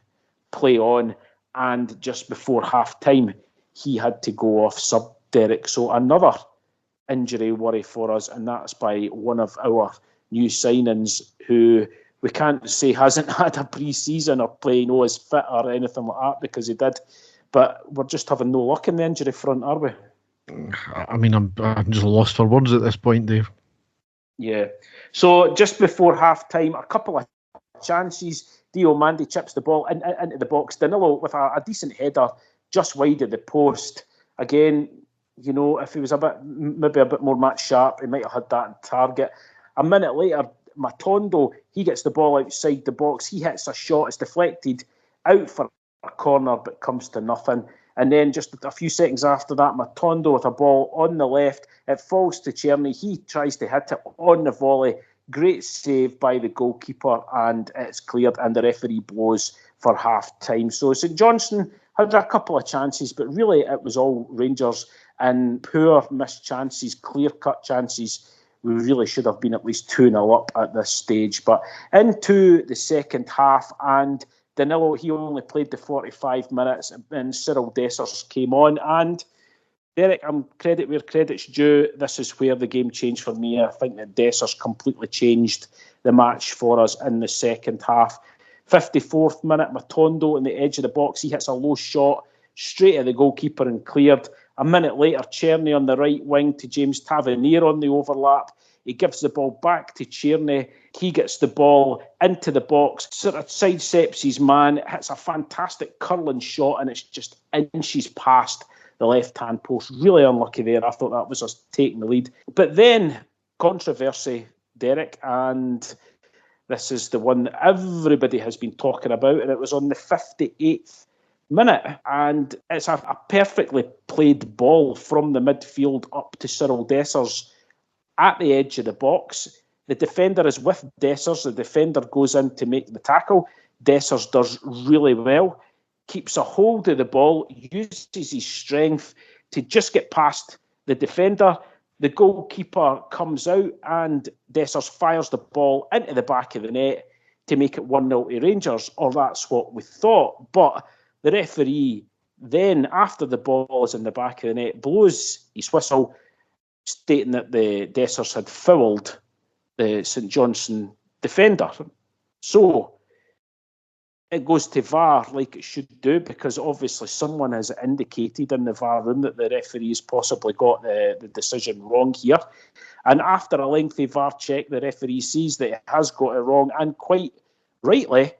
play on. and just before half-time, he had to go off sub, Derek. So another injury worry for us, and that's by one of our new signings who we can't say hasn't had a pre-season or is fit or anything like that, because he did. But we're just having no luck in the injury front, are we? I mean, I'm just lost for words at this point, Dave. Yeah. So just before half-time, a couple of chances. Diomande chips the ball into the box. Danilo with a decent header just wide of the post. Again, you know, if he was maybe a bit more match sharp, he might have had that in target. A minute later, Matondo, he gets the ball outside the box. He hits a shot. It's deflected out for a corner, but comes to nothing. And then just a few seconds after that, Matondo with a ball on the left. It falls to Czerny. He tries to hit it on the volley. Great save by the goalkeeper, and it's cleared, and the referee blows for half-time. So St Johnstone had a couple of chances, but really it was all Rangers, and poor missed chances, clear-cut chances. We really should have been at least 2-0 up at this stage. But into the second half, and Danilo, he only played the 45 minutes, and Cyril Dessers came on. And Derek, credit where credit's due. This is where the game changed for me. I think that Dessers completely changed the match for us in the second half. 54th minute, Matondo on the edge of the box. He hits a low shot straight at the goalkeeper and cleared. A minute later, Czerny on the right wing to James Tavernier on the overlap. He gives the ball back to Czerny. He gets the ball into the box, sort of sidesteps his man, hits a fantastic curling shot, and it's just inches past the left-hand post. Really unlucky there. I thought that was us taking the lead. But then, controversy, Derek, and this is the one that everybody has been talking about, and it was on the 58th minute, and it's a perfectly played ball from the midfield up to Cyril Dessers at the edge of the box. The defender is with Dessers. The defender goes in to make the tackle. Dessers does really well, keeps a hold of the ball, uses his strength to just get past the defender. The goalkeeper comes out, and Dessers fires the ball into the back of the net to make it 1-0 to Rangers, or that's what we thought. But the referee then, after the ball is in the back of the net, blows his whistle, stating that the Dessers had fouled the St Johnstone defender. So it goes to VAR like it should do, because obviously someone has indicated in the VAR room that the referee has possibly got the decision wrong here. And after a lengthy VAR check, the referee sees that it has got it wrong, and quite rightly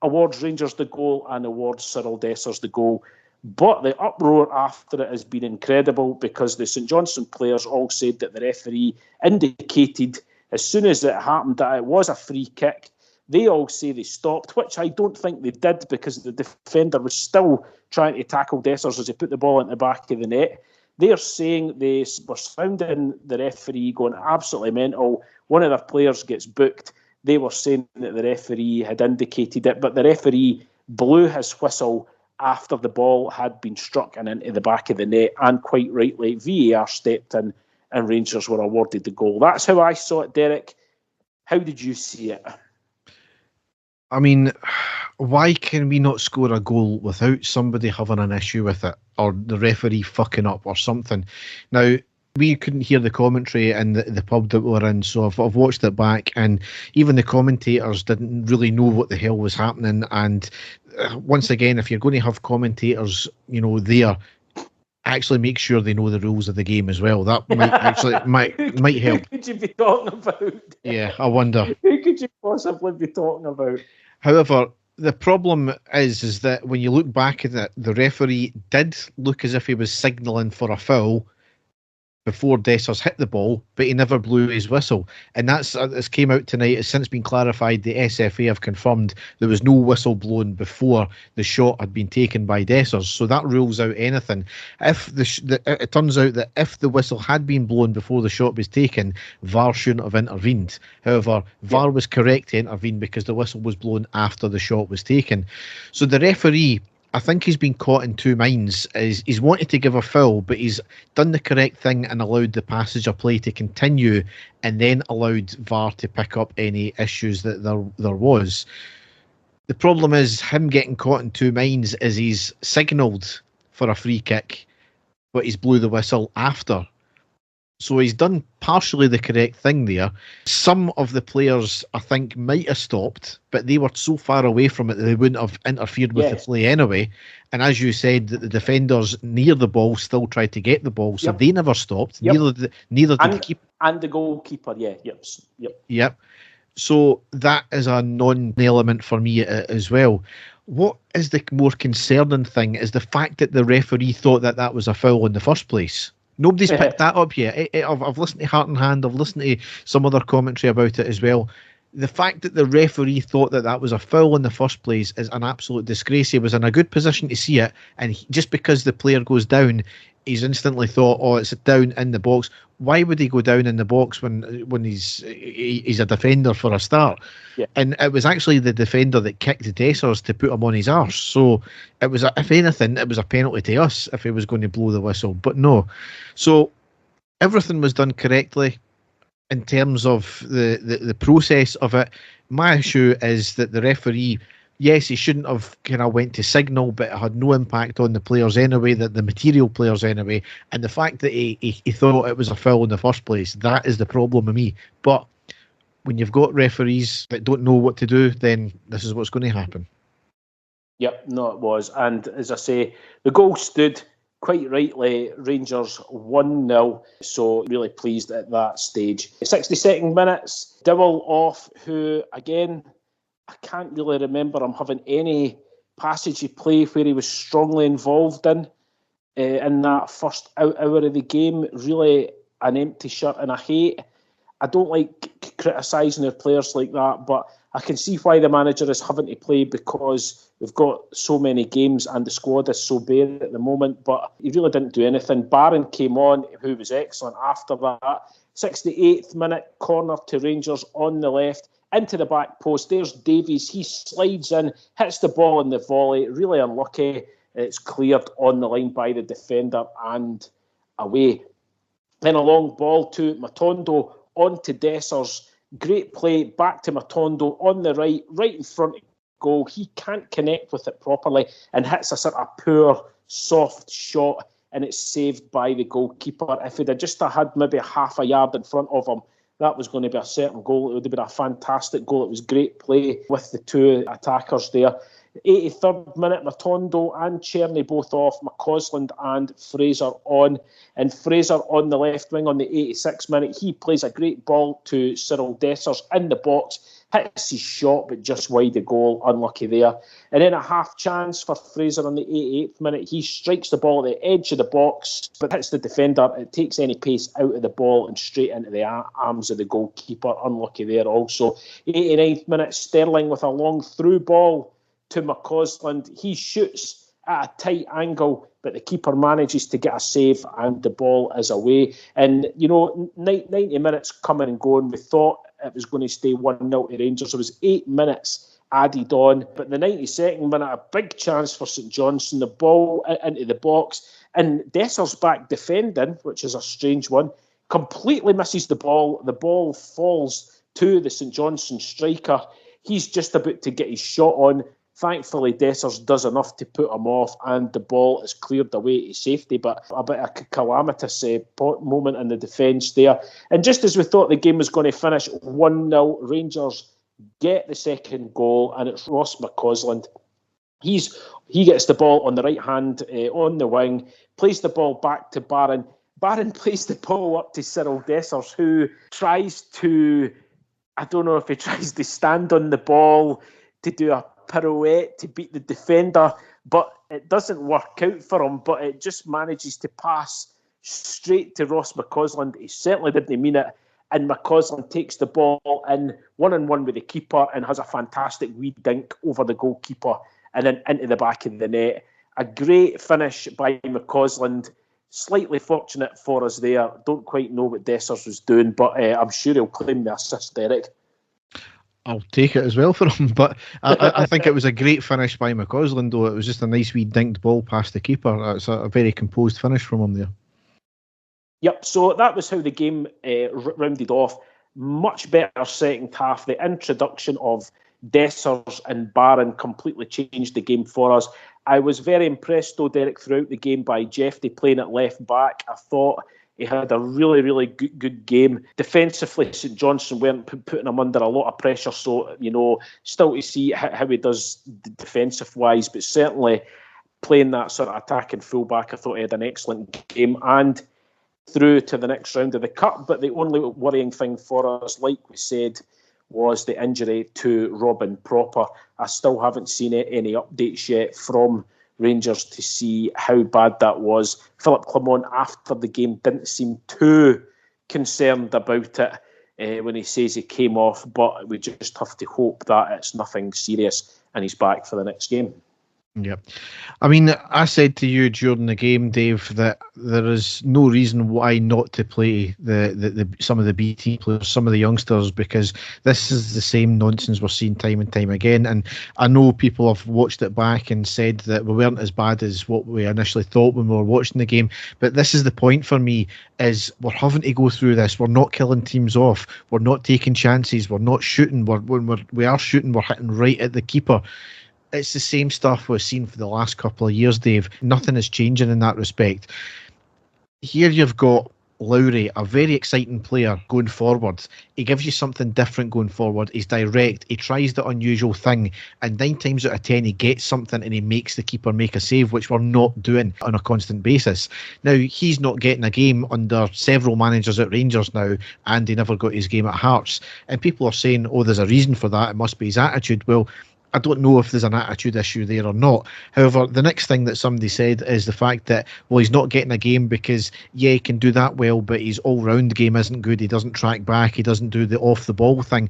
awards Rangers the goal and awards Cyril Dessers the goal. But the uproar after it has been incredible, because the St Johnstone players all said that the referee indicated as soon as it happened that it was a free kick. They all say they stopped, which I don't think they did, because the defender was still trying to tackle Dessers as he put the ball into the back of the net. They're saying they were surrounding the referee, going absolutely mental. One of their players gets booked. They were saying that the referee had indicated it, but the referee blew his whistle after the ball had been struck and into the back of the net, and quite rightly, VAR stepped in and Rangers were awarded the goal. That's how I saw it, Derek. How did you see it? I mean, why can we not score a goal without somebody having an issue with it, or the referee fucking up or something? Now, we couldn't hear the commentary in the pub that we were in, so I've watched it back, and even the commentators didn't really know what the hell was happening. And once again, if you're going to have commentators, you know, there, actually make sure they know the rules of the game as well. That might actually might help. Who could you be talking about? Yeah, I wonder. Who could you possibly be talking about? However, the problem is that when you look back at it, the referee did look as if he was signalling for a foul before Dessers hit the ball, but he never blew his whistle. And that's came out tonight. It's since been clarified. The SFA have confirmed there was no whistle blown before the shot had been taken by Dessers. So that rules out anything. If it turns out that if the whistle had been blown before the shot was taken, VAR shouldn't have intervened. However, VAR was correct to intervene because the whistle was blown after the shot was taken. So the referee, I think he's been caught in two minds. He's wanted to give a foul, but he's done the correct thing and allowed the passage of play to continue, and then allowed VAR to pick up any issues that there was. The problem is him getting caught in two minds is he's signalled for a free kick, but he's blew the whistle after. So he's done partially the correct thing there. Some of the players, I think, might have stopped, but they were so far away from it that they wouldn't have interfered with the play anyway. And as you said, the defenders near the ball still tried to get the ball, so they never stopped. Neither did the keeper. And the goalkeeper, Yep. So that is a non-element for me as well. What is the more concerning thing is the fact that the referee thought that was a foul in the first place. Nobody's picked that up yet. I've listened to Heart and Hand. I've listened to some other commentary about it as well. The fact that the referee thought that was a foul in the first place is an absolute disgrace. He was in a good position to see it, and just because the player goes down, he's instantly thought, "Oh, it's down in the box." Why would he go down in the box when he's a defender for a start? Yeah. And it was actually the defender that kicked Dessers to put him on his arse. So it was, if anything, it was a penalty to us if he was going to blow the whistle. But no. So everything was done correctly in terms of the process of it. My issue is that the referee, yes, he shouldn't have kind of went to signal, but it had no impact on the players anyway, the material players anyway. And the fact that he thought it was a foul in the first place, that is the problem with me. But when you've got referees that don't know what to do, then this is what's going to happen. Yep, no, it was. And as I say, the goal stood. Quite rightly, Rangers 1-0, so really pleased at that stage. 62nd minutes, Dowell off, who, again, I can't really remember him having any passage of play where he was strongly involved in that first hour of the game. Really an empty shirt, and I don't like criticising their players like that, but I can see why the manager is having to play, because we've got so many games and the squad is so bare at the moment, but he really didn't do anything. Barron came on, who was excellent after that. 68th minute, corner to Rangers on the left, into the back post. There's Davies, he slides in, hits the ball in the volley, really unlucky. It's cleared on the line by the defender and away. Then a long ball to Matondo, on to Dessers. Great play, back to Matondo on the right in front of goal. He can't connect with it properly and hits a sort of poor, soft shot, and it's saved by the goalkeeper. If he'd have just had maybe half a yard in front of him, that was going to be a certain goal. It would have been a fantastic goal. It was great play with the two attackers there. 83rd minute, Matondo and Cherny both off, McCausland and Fraser on. And Fraser on the left wing on the 86th minute, he plays a great ball to Cyril Dessers in the box, hits his shot but just wide the goal, unlucky there. And then a half chance for Fraser on the 88th minute, he strikes the ball at the edge of the box but hits the defender. It takes any pace out of the ball and straight into the arms of the goalkeeper, unlucky there also. 89th minute, Sterling with a long through ball to McCausland. He shoots at a tight angle, but the keeper manages to get a save and the ball is away. And, 90 minutes coming and going. We thought it was going to stay 1-0 to Rangers. There was 8 minutes added on. But the 92nd minute, a big chance for St Johnstone. The ball into the box. And Dessers back defending, which is a strange one, completely misses the ball. The ball falls to the St Johnstone striker. He's just about to get his shot on. Thankfully, Dessers does enough to put him off and the ball is cleared away to safety, but a bit of a calamitous moment in the defence there. And just as we thought the game was going to finish 1-0, Rangers get the second goal, and it's Ross McCausland. He gets the ball on the right hand on the wing, plays the ball back to Barron. Barron plays the ball up to Cyril Dessers, who tries to, I don't know if he tries to stand on the ball to do a pirouette to beat the defender, but it doesn't work out for him, but it just manages to pass straight to Ross McCausland. He certainly didn't mean it, and McCausland takes the ball in one-on-one with the keeper and has a fantastic wee dink over the goalkeeper and then into the back of the net. A great finish by McCausland. Slightly fortunate for us there. Don't quite know what Dessers was doing, but I'm sure he'll claim the assist, Derek. I'll take it as well for him, but I think it was a great finish by McCausland, though. It was just a nice wee dinked ball past the keeper. It's a very composed finish from him there. Yep, so that was how the game rounded off. Much better second half. The introduction of Dessers and Barron completely changed the game for us. I was very impressed, though, Derek, throughout the game by Jeffrey playing at left back. I thought he had a really, really good game. Defensively, St Johnstone weren't putting him under a lot of pressure, so, still to see how he does defensive-wise, but certainly playing that sort of attacking fullback, I thought he had an excellent game and through to the next round of the Cup. But the only worrying thing for us, like we said, was the injury to Robin Proper. I still haven't seen any updates yet from Rangers to see how bad that was. Philip Clement, after the game, didn't seem too concerned about it when he says he came off, but we just have to hope that it's nothing serious and he's back for the next game. Yeah. I mean, I said to you during the game, Dave, that there is no reason why not to play the some of the BT players, some of the youngsters, because this is the same nonsense we're seeing time and time again. And I know people have watched it back and said that we weren't as bad as what we initially thought when we were watching the game. But this is the point for me, is we're having to go through this. We're not killing teams off. We're not taking chances. We're not shooting. When we are shooting, we're hitting right at the keeper. It's the same stuff we've seen for the last couple of years, Dave. Nothing is changing in that respect. Here you've got Lowry, a very exciting player going forward. He gives you something different going forward. He's direct. He tries the unusual thing. And 9 times out of 10, he gets something and he makes the keeper make a save, which we're not doing on a constant basis. Now, he's not getting a game under several managers at Rangers now, and he never got his game at Hearts. And people are saying, oh, there's a reason for that. It must be his attitude. Well, I don't know if there's an attitude issue there or not. However, the next thing that somebody said is the fact that, well, he's not getting a game because, yeah, he can do that well, but his all-round game isn't good. He doesn't track back. He doesn't do the off-the-ball thing.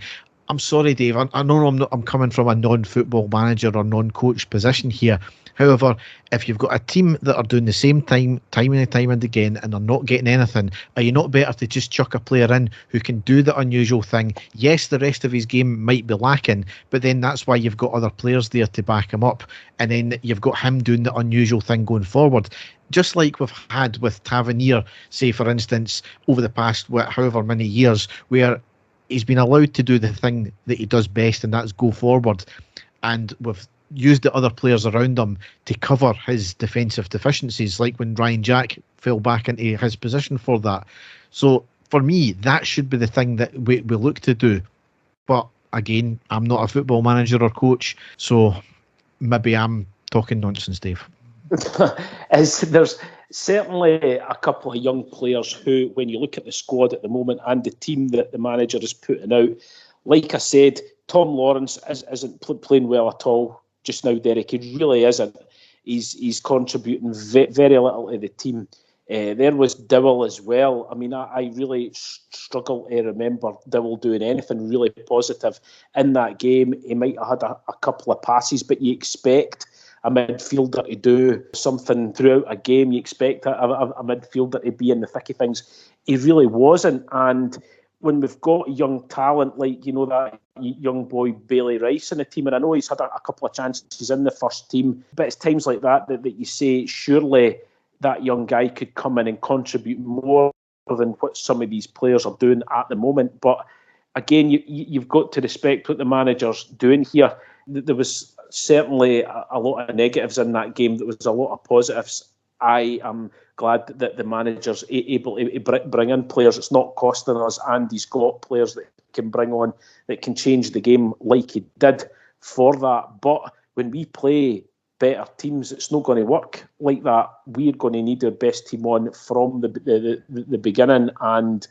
I'm sorry, Dave. I know I'm coming from a non-football manager or non-coach position here. However, if you've got a team that are doing the same time and again, and they're not getting anything, are you not better to just chuck a player in who can do the unusual thing? Yes, the rest of his game might be lacking, but then that's why you've got other players there to back him up, and then you've got him doing the unusual thing going forward. Just like we've had with Tavernier, say, for instance, over the past however many years, where he's been allowed to do the thing that he does best, and that's go forward. And we've used the other players around him to cover his defensive deficiencies, like when Ryan Jack fell back into his position for that. So for me, that should be the thing that we look to do. But again, I'm not a football manager or coach, so maybe I'm talking nonsense, Dave. There's certainly a couple of young players who, when you look at the squad at the moment and the team that the manager is putting out, like I said, Tom Lawrence isn't playing well at all just now, Derek. He really isn't. He's contributing very little to the team. There was Dowell as well. I mean, I really struggle to remember Dowell doing anything really positive in that game. He might have had a couple of passes, but you expect a midfielder to do something throughout a game. You expect a midfielder to be in the thick of things. He really wasn't. And when we've got young talent like, that young boy Bailey Rice in the team, and I know he's had a couple of chances in the first team, but it's times like that you say, surely that young guy could come in and contribute more than what some of these players are doing at the moment. But again, you've got to respect what the manager's doing here. There was certainly a lot of negatives in that game. There was a lot of positives. I am glad that the manager's able to bring in players. It's not costing us, and he's got players that can bring on that can change the game like he did for that. But when we play better teams, it's not going to work like that. We're going to need our best team on from the beginning, and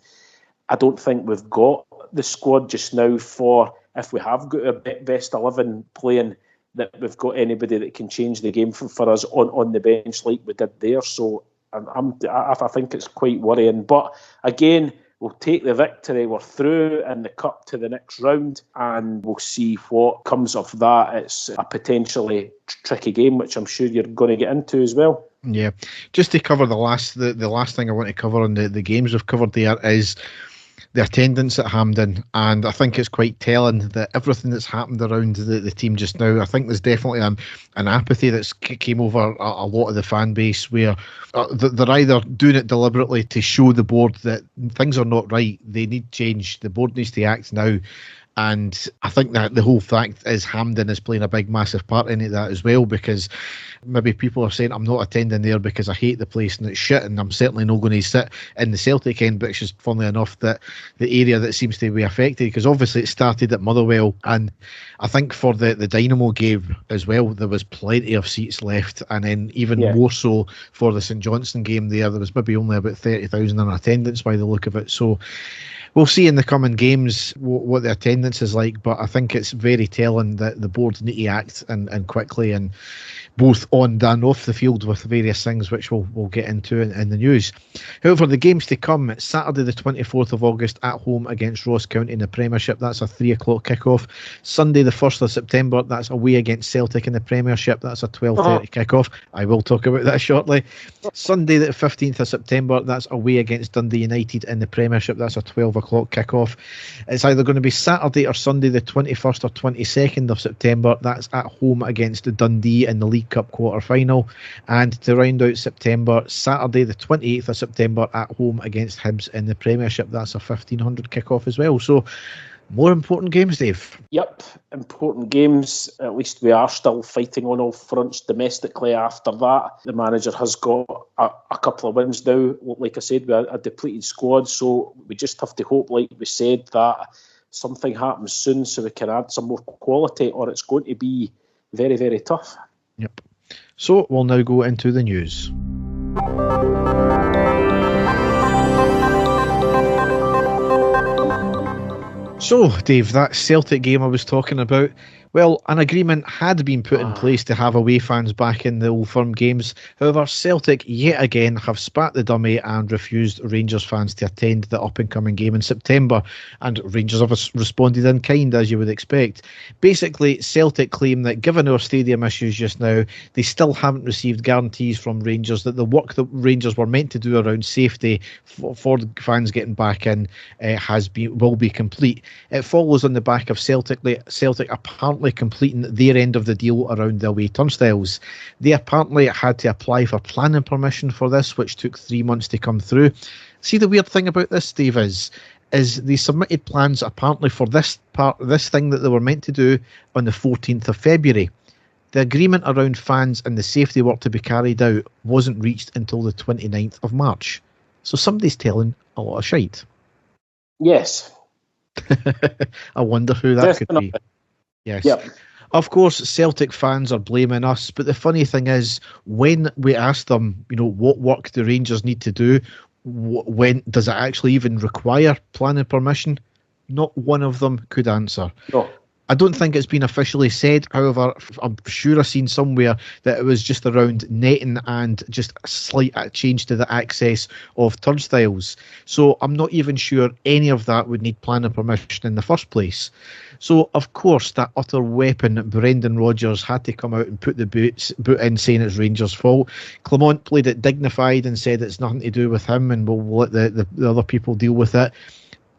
I don't think we've got the squad just now for, if we have got our best 11 playing, that we've got anybody that can change the game for us on the bench like we did there. So I think it's quite worrying. But again, we'll take the victory. We're through in the Cup to the next round, and we'll see what comes of that. It's a potentially tricky game, which I'm sure you're going to get into as well. Yeah. Just to cover the last thing I want to cover on the games we've covered there is the attendance at Hampden, and I think it's quite telling that everything that's happened around the team just now, I think there's definitely an apathy that's came over a lot of the fan base, where they're either doing it deliberately to show the board that things are not right, they need change, the board needs to act now, And I think that the whole fact is Hampden is playing a big, massive part in that as well, because maybe people are saying I'm not attending there because I hate the place and it's shit, and I'm certainly not going to sit in the Celtic end, but it's just funnily enough that the area that seems to be affected, because obviously it started at Motherwell, and I think for the Dynamo game as well, there was plenty of seats left, and then even more so for the St Johnstone game there was maybe only about 30,000 in attendance by the look of it. So we'll see in the coming games what the attendance is like, but I think it's very telling that the board need to act and quickly, and both on and off the field with various things which we'll get into in the news. However, the games to come: Saturday the 24th of August at home against Ross County in the Premiership, that's a 3 o'clock kickoff. Sunday the 1st of September, that's away against Celtic in the Premiership, that's a 12:30 kickoff. I will talk about that shortly. Sunday the 15th of September, that's away against Dundee United in the Premiership, that's a 12 o'clock kickoff. It's either going to be Saturday or Sunday the 21st or 22nd of September, that's at home against Dundee in the League Cup quarter-final. And to round out September, Saturday the 28th of September at home against Hibs in the Premiership, that's a 1500 kickoff as well. So more important games, Dave. Yep, important games. At least we are still fighting on all fronts domestically after that. The manager has got a couple of wins now, like I said, with a depleted squad, so we just have to hope, like we said, that something happens soon so we can add some more quality, or it's going to be very, very tough. Yep. So we'll now go into the news. So, Dave, that Celtic game I was talking about, well, an agreement had been put in place to have away fans back in the Old Firm games. However, Celtic yet again have spat the dummy and refused Rangers fans to attend the up-and-coming game in September. And Rangers have responded in kind, as you would expect. Basically, Celtic claim that given our stadium issues just now, they still haven't received guarantees from Rangers that the work that Rangers were meant to do around safety for the fans getting back in will be complete. It follows on the back of Celtic apparently completing their end of the deal around the away turnstiles. They apparently had to apply for planning permission for this, which took 3 months to come through. See, the weird thing about this, Steve, is they submitted plans apparently for this thing that they were meant to do on the 14th of February. The agreement around fans and the safety work to be carried out wasn't reached until the 29th of March. So somebody's telling a lot of shite. Yes. I wonder who that could be. Yes. Yep. Of course, Celtic fans are blaming us, but the funny thing is, when we asked them, what work do Rangers need to do, when does it actually even require planning permission? Not one of them could answer. No. I don't think it's been officially said. However, I'm sure I've seen somewhere that it was just around netting and just a slight change to the access of turnstiles. So I'm not even sure any of that would need planning permission in the first place. So, of course, that utter weapon, Brendan Rodgers, had to come out and put the boot in, saying it's Rangers' fault. Clement played it dignified and said it's nothing to do with him and we'll let the other people deal with it.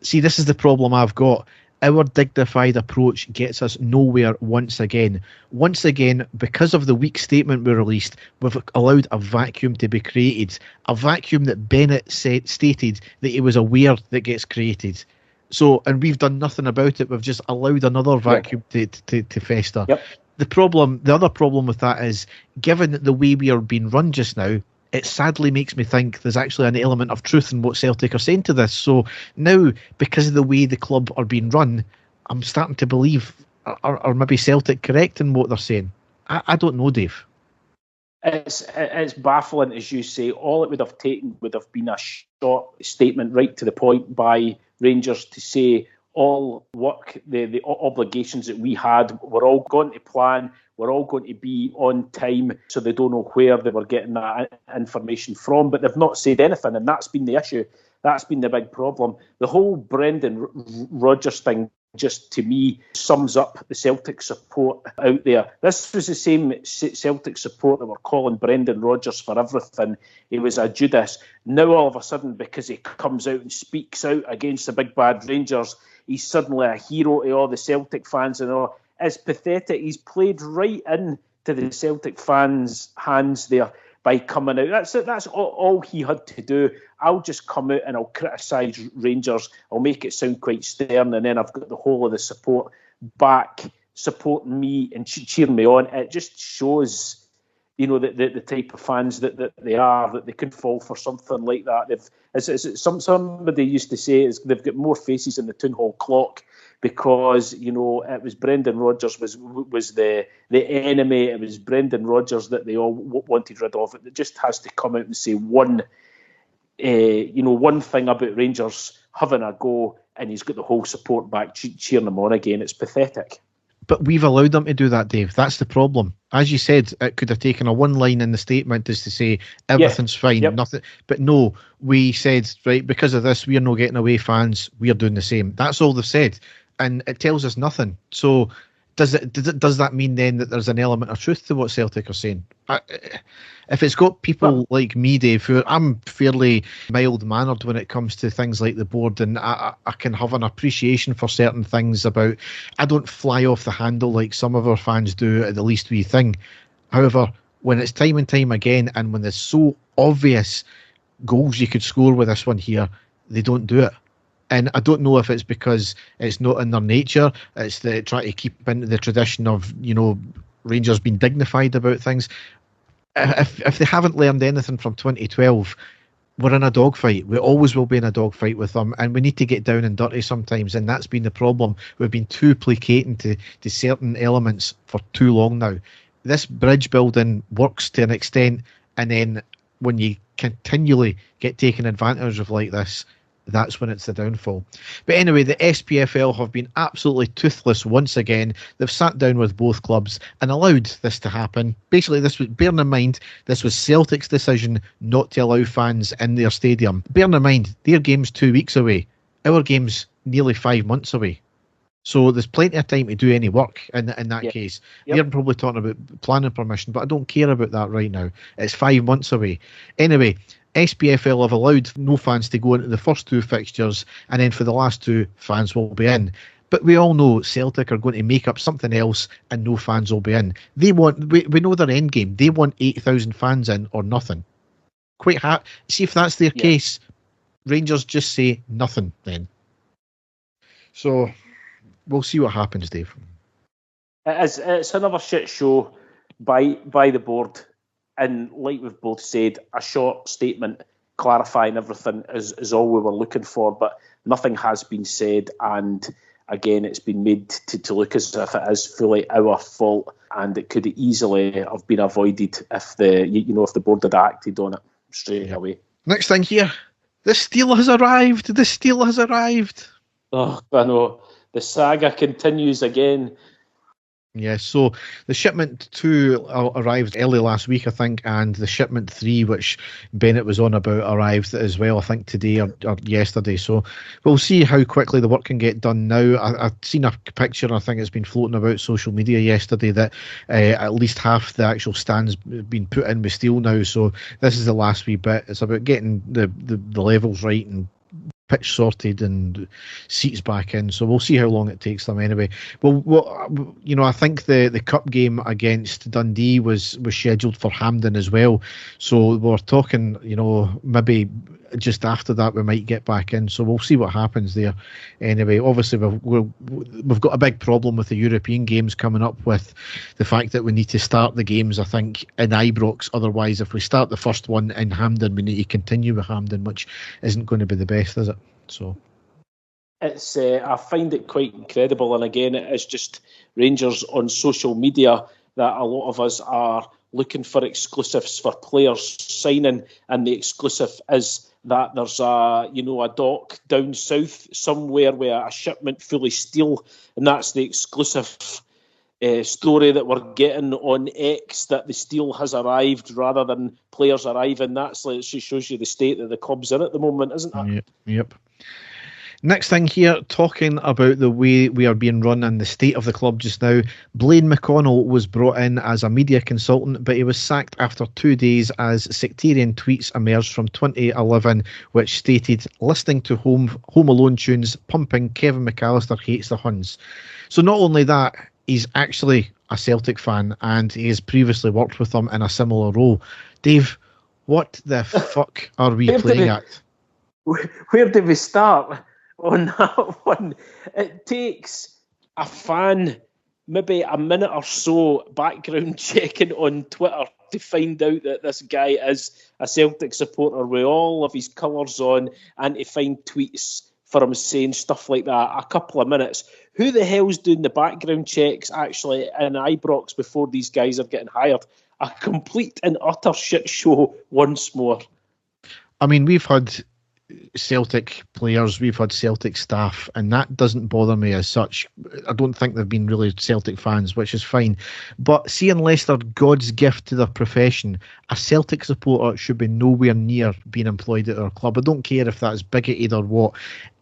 See, this is the problem I've got. Our dignified approach gets us nowhere once again. Once again, because of the weak statement we released, we've allowed a vacuum to be created. A vacuum that Bennett stated that he was aware that gets created. So, and we've done nothing about it. We've just allowed another vacuum to fester. Yep. The other problem with that is, given the way we are being run just now, it sadly makes me think there's actually an element of truth in what Celtic are saying to this. So now, because of the way the club are being run, I'm starting to believe, are maybe Celtic correct in what they're saying? I don't know, Dave. It's baffling, as you say. All it would have taken would have been a short statement right to the point by Rangers to say all work, the obligations that we had were all going to plan, were all going to be on time, so they don't know where they were getting that information from. But they've not said anything, and that's been the issue. That's been the big problem. The whole Brendan Rodgers thing, just to me, sums up the Celtic support out there. This was the same Celtic support that were calling Brendan Rodgers for everything. He was a Judas. Now all of a sudden, because he comes out and speaks out against the big bad Rangers, he's suddenly a hero to all the Celtic fans and all. It's pathetic. He's played right into the Celtic fans' hands there. by coming out. That's it. That's all he had to do. I'll just come out and I'll criticise Rangers. I'll make it sound quite stern, and then I've got the whole of the support back supporting me and cheering me on. It just shows, the type of fans that they are, that they could fall for something like that. Somebody used to say they've got more faces in the Town Hall clock, because it was Brendan Rodgers was the enemy. It was Brendan Rodgers that they all wanted rid of. It just has to come out and say one thing about Rangers having a go, and he's got the whole support back cheering them on again. It's pathetic. But we've allowed them to do that, Dave. That's the problem. As you said, it could have taken a one line in the statement just to say everything's fine, nothing. But no, we said, right, because of this, we're not getting away fans. We're doing the same. That's all they've said, and it tells us nothing. So does that mean then that there's an element of truth to what Celtic are saying? If it's got people like me, Dave, who I'm fairly mild-mannered when it comes to things like the board, and I can have an appreciation for certain things about, I don't fly off the handle like some of our fans do at the least wee thing. However, when it's time and time again, and when there's so obvious goals you could score with this one here, they don't do it. And I don't know if it's because it's not in their nature. It's trying to keep into the tradition of, Rangers being dignified about things. If they haven't learned anything from 2012, we're in a dogfight. We always will be in a dogfight with them, and we need to get down and dirty sometimes, and that's been the problem. We've been too placating to certain elements for too long now. This bridge building works to an extent, and then when you continually get taken advantage of like this, that's when it's the downfall. But anyway, the SPFL have been absolutely toothless once again. They've sat down with both clubs and allowed this to happen. Basically, bearing in mind, this was Celtic's decision not to allow fans in their stadium. Bearing in mind, their game's 2 weeks away. Our game's nearly 5 months away. So there's plenty of time to do any work in that case. They're probably talking about planning permission, but I don't care about that right now. It's 5 months away. Anyway, SPFL have allowed no fans to go into the first two fixtures, and then for the last two, fans will be in. But we all know Celtic are going to make up something else, and no fans will be in. We know their end game. They want 8,000 fans in or nothing. See if that's their case. Rangers just say nothing then. So we'll see what happens, Dave. It's another shit show by the board. And like we've both said, a short statement clarifying everything is all we were looking for, but nothing has been said. And again, it's been made to look as if it is fully our fault, and it could easily have been avoided if the board had acted on it straight away. Next thing here, the steel has arrived. The steel has arrived. Oh, I know. The saga continues again. Yeah, so the shipment 2 arrived early last week, I think, and the shipment 3, which Bennett was on about, arrived as well, I think, today or yesterday. So we'll see how quickly the work can get done now. I've seen a picture, I think it's been floating about social media yesterday, that at least half the actual stands been put in with steel now. So this is the last wee bit. It's about getting the levels right and pitch sorted and seats back in, so we'll see how long it takes them anyway. Well, I think the cup game against Dundee was scheduled for Hampden as well, so we're talking, maybe just after that we might get back in, so we'll see what happens there. Anyway, obviously we've got a big problem with the European games coming up, with the fact that we need to start the games, I think, in Ibrox. Otherwise, if we start the first one in Hampden, we need to continue with Hampden, which isn't going to be the best, is it? So it's I find it quite incredible, and again, it's just Rangers on social media that a lot of us are looking for exclusives for players signing, and the exclusive is that there's a dock down south somewhere with a shipment full of steel, and that's the exclusive story that we're getting on X, that the steel has arrived rather than players arriving. It shows you the state that the club's in at the moment, isn't it? Yep. Next thing here, talking about the way we are being run and the state of the club just now. Blaine McConnell was brought in as a media consultant, but he was sacked after 2 days as sectarian tweets emerged from 2011, which stated, listening to Home Alone tunes, pumping Kevin McAllister hates the Huns. So not only that, he's actually a Celtic fan, and he has previously worked with them in a similar role. Dave, What the fuck are we playing at? Where do we start on that one? It takes a fan maybe a minute or so background checking on Twitter to find out that this guy is a Celtic supporter with all of his colours on, and to find tweets for him saying stuff like that. A couple of minutes. Who the hell's doing the background checks actually in Ibrox before these guys are getting hired? A complete and utter shit show once more. I mean, we've had Celtic players, we've had Celtic staff, and that doesn't bother me as such. I don't think they've been really Celtic fans, which is fine. But seeing Leicester God's gift to their profession, a Celtic supporter should be nowhere near being employed at our club. I don't care if that's bigoted or what.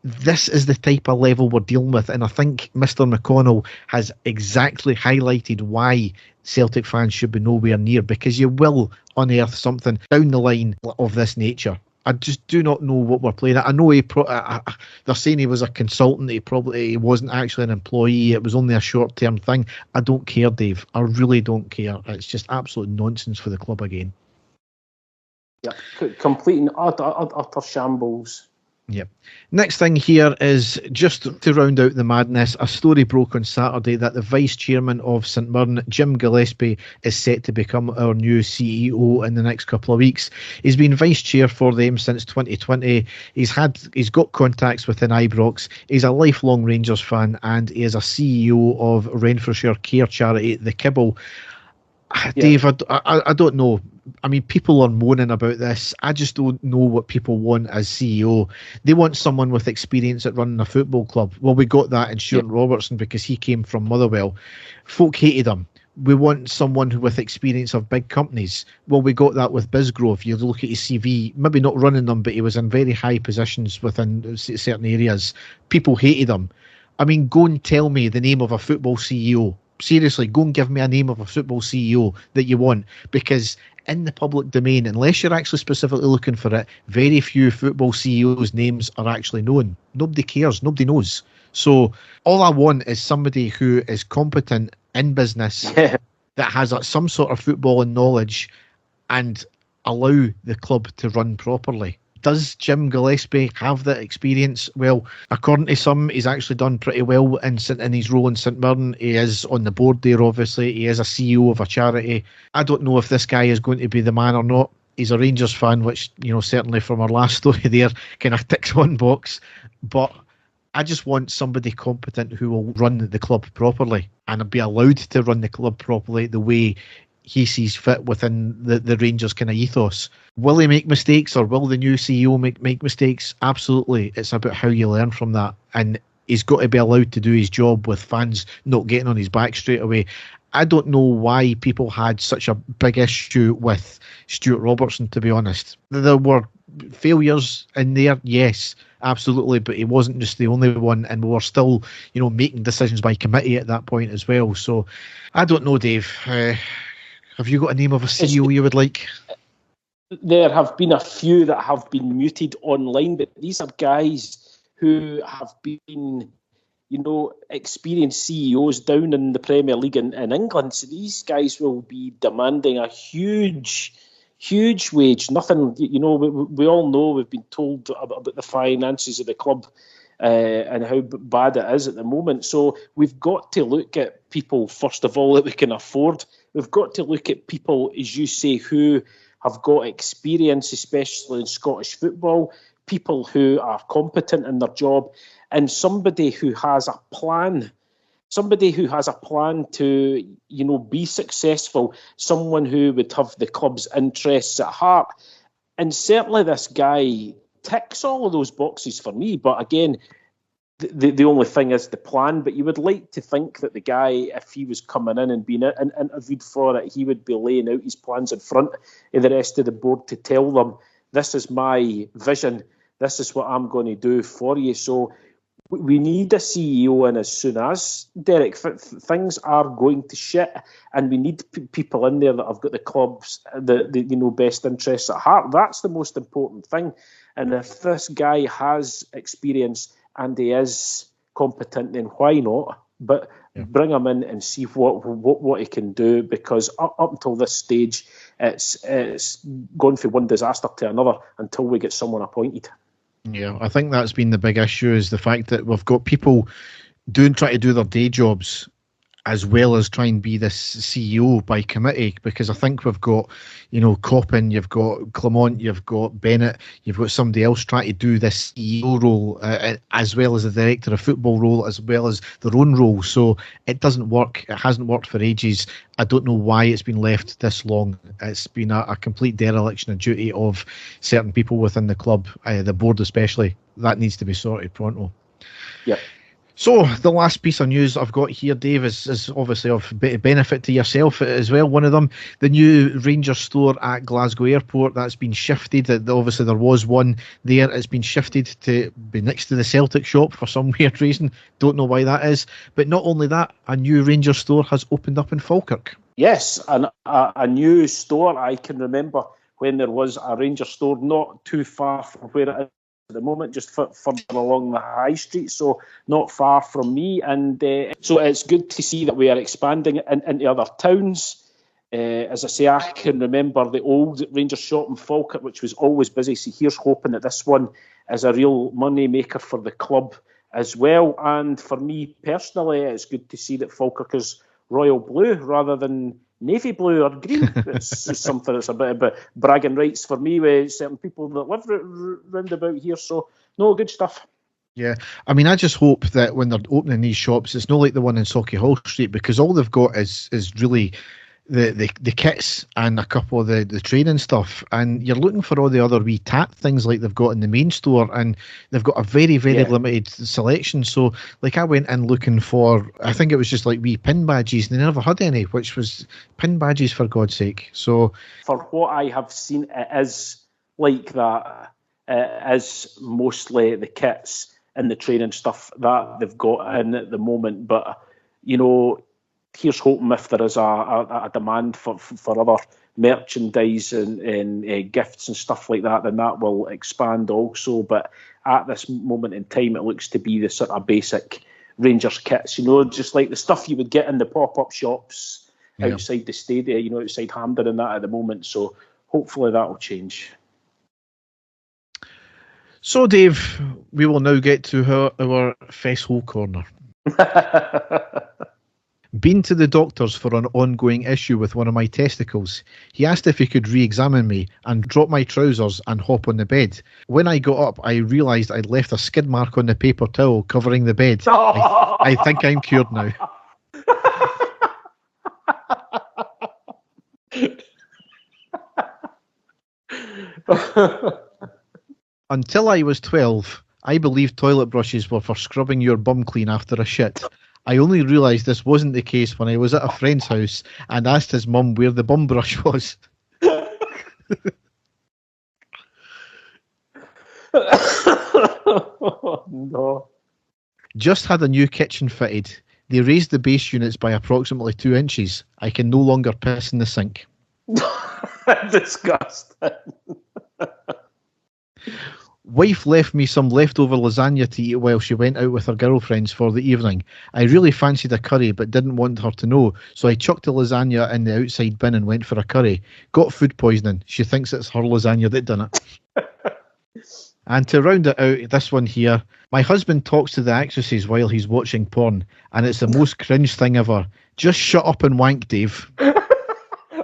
This is the type of level we're dealing with, and I think Mr. McConnell has exactly highlighted why Celtic fans should be nowhere near, because you will unearth something down the line of this nature. I just do not know what we're playing at. I know they're saying he was a consultant. He wasn't actually an employee. It was only a short-term thing. I don't care, Dave. I really don't care. It's just absolute nonsense for the club again. Yeah, complete and utter shambles. Yep. Next thing here is, just to round out the madness, a story broke on Saturday that the vice chairman of St Mirren, Jim Gillespie, is set to become our new CEO in the next couple of weeks. He's been vice chair for them since 2020. He's got contacts within Ibrox. He's a lifelong Rangers fan, and he is a CEO of Renfrewshire care charity, The Kibble. Yeah. Dave, I don't know. I mean, people are moaning about this. I just don't know what people want as CEO. They want someone with experience at running a football club. Well, we got that in Stuart Robertson because he came from Motherwell. Folk hated him. We want someone with experience of big companies. Well, we got that with Bisgrove. You look at his CV, maybe not running them, but he was in very high positions within certain areas. People hated him. I mean, go and tell me the name of a football CEO. Seriously, go and give me a name of a football CEO that you want, because in the public domain, unless you're actually specifically looking for it, very few football CEOs' names are actually known. Nobody cares. Nobody knows. So all I want is somebody who is competent in business, that has some sort of footballing knowledge, and allow the club to run properly. Does Jim Gillespie have that experience? Well, according to some, he's actually done pretty well in his role in St Mirren. He is on the board there, obviously. He is a CEO of a charity. I don't know if this guy is going to be the man or not. He's a Rangers fan, which, certainly from our last story there, kind of ticks one box. But I just want somebody competent who will run the club properly and be allowed to run the club properly the way he sees fit within the Rangers kind of ethos. Will he make mistakes, or will the new CEO make mistakes? Absolutely. It's about how you learn from that, and he's got to be allowed to do his job with fans not getting on his back straight away. I don't know why people had such a big issue with Stuart Robertson, to be honest. There were failures in there, yes, absolutely, but he wasn't just the only one, and we were still, making decisions by committee at that point as well. So I don't know, Dave. Have you got a name of a CEO you would like? There have been a few that have been muted online, but these are guys who have been, experienced CEOs down in the Premier League in England. So these guys will be demanding a huge wage. Nothing, we all know, we've been told about the finances of the club and how bad it is at the moment. So we've got to look at people, first of all, that we can afford. We've got to look at people, as you say, who have got experience, especially in Scottish football, people who are competent in their job, and somebody who has a plan. Somebody who has a plan to, be successful, someone who would have the club's interests at heart. And certainly this guy ticks all of those boxes for me. But again, the only thing is the plan. But you would like to think that the guy, if he was coming in and being interviewed for it, he would be laying out his plans in front of the rest of the board to tell them, this is my vision, this is what I'm going to do for you. So we need a CEO in as soon as, Derek. Things are going to shit, and we need people in there that have got the club's the best interests at heart. That's the most important thing. And if this guy has experience and he is competent, then why not? But Bring him in and see what he can do, because up until this stage, it's gone from one disaster to another until we get someone appointed. Yeah, I think that's been the big issue, is the fact that we've got people try to do their day jobs as well as try and be this CEO by committee, because I think we've got, Coppin, you've got Clement, you've got Bennett, you've got somebody else trying to do this CEO role as well as the director of football role, as well as their own role. So it doesn't work. It hasn't worked for ages. I don't know why it's been left this long. It's been a complete dereliction of duty of certain people within the club, the board especially. That needs to be sorted pronto. Yeah. So the last piece of news I've got here, Dave, is obviously of benefit to yourself as well. One of them, the new Rangers store at Glasgow Airport, that's been shifted. Obviously there was one there. It's been shifted to be next to the Celtic shop for some weird reason. Don't know why that is. But not only that, a new Rangers store has opened up in Falkirk. Yes, a new store. I can remember when there was a Rangers store not too far from where it is at the moment, just further along the high street, so not far from me. And so it's good to see that we are expanding into other towns. As I say, I can remember the old Rangers shop in Falkirk, which was always busy. So here's hoping that this one is a real money maker for the club as well. And for me personally, it's good to see that Falkirk is royal blue rather than navy blue or green. It's something that's a bit about bragging rights for me with certain people that live round about here. So, no, good stuff. Yeah, I mean, I just hope that when they're opening these shops, it's not like the one in Sauchiehall Street, because all they've got is really the kits and a couple of the training stuff, and you're looking for all the other wee tat things like they've got in the main store, and they've got a very limited selection. So like I went in looking for, I think it was just like wee pin badges, and they never had any, which was pin badges, for God's sake. So for what I have seen, it is like that. It is mostly the kits and the training stuff that they've got in at the moment, but here's hoping if there is a demand for other merchandise and gifts and stuff like that, then that will expand also. But at this moment in time, it looks to be the sort of basic Rangers kits, just like the stuff you would get in the pop-up shops outside the stadium, outside Hampden and that at the moment. So hopefully that will change. So, Dave, we will now get to our Fesshole Corner. Been to the doctors for an ongoing issue with one of my testicles. He asked if he could re-examine me and drop my trousers and hop on the bed. When I got up, I realised I'd left a skid mark on the paper towel covering the bed. I think I'm cured now. Until I was 12, I believed toilet brushes were for scrubbing your bum clean after a shit. I only realised this wasn't the case when I was at a friend's house and asked his mum where the bum brush was. No. Just had a new kitchen fitted. They raised the base units by approximately 2 inches. I can no longer piss in the sink. Disgusting. Wife left me some leftover lasagna to eat while she went out with her girlfriends for the evening. I really fancied a curry but didn't want her to know, so I chucked the lasagna in the outside bin and went for a curry. Got food poisoning. She thinks it's her lasagna that done it. And to round it out, this one here. My husband talks to the actresses while he's watching porn, and it's the most cringe thing ever. Just shut up and wank, Dave.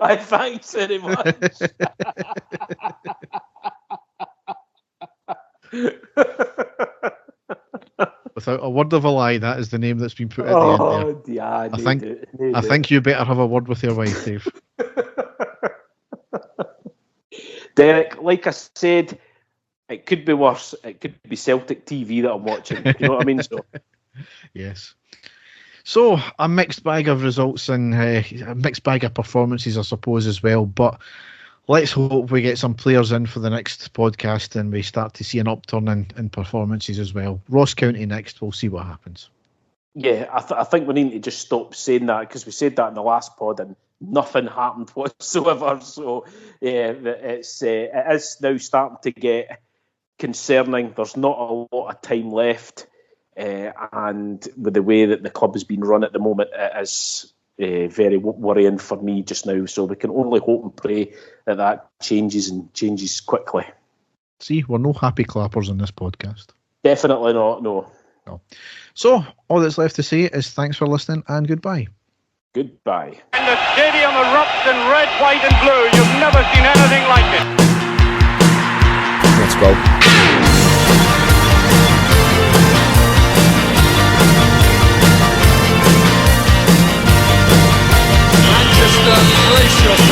Thanks very much. Without a word of a lie, that is the name that's been put at the end there. Yeah, I think you better have a word with your wife, Dave. Derek, like I said, it could be worse. It could be Celtic TV that I'm watching. You know what I mean? So. Yes. So, a mixed bag of results and a mixed bag of performances, I suppose, as well. But let's hope we get some players in for the next podcast and we start to see an upturn in performances as well. Ross County next, we'll see what happens. Yeah, I think we need to just stop saying that, because we said that in the last pod and nothing happened whatsoever. So, yeah, it is now starting to get concerning. There's not a lot of time left. and with the way that the club has been run at the moment, it is very worrying for me just now. So we can only hope and pray that changes and changes quickly. See, we're no happy clappers on this podcast. Definitely not, no. So, all that's left to say is thanks for listening and goodbye. Goodbye. And the stadium erupts in red, white and blue. You've never seen anything like it. Let's go. Manchester, brace yourself.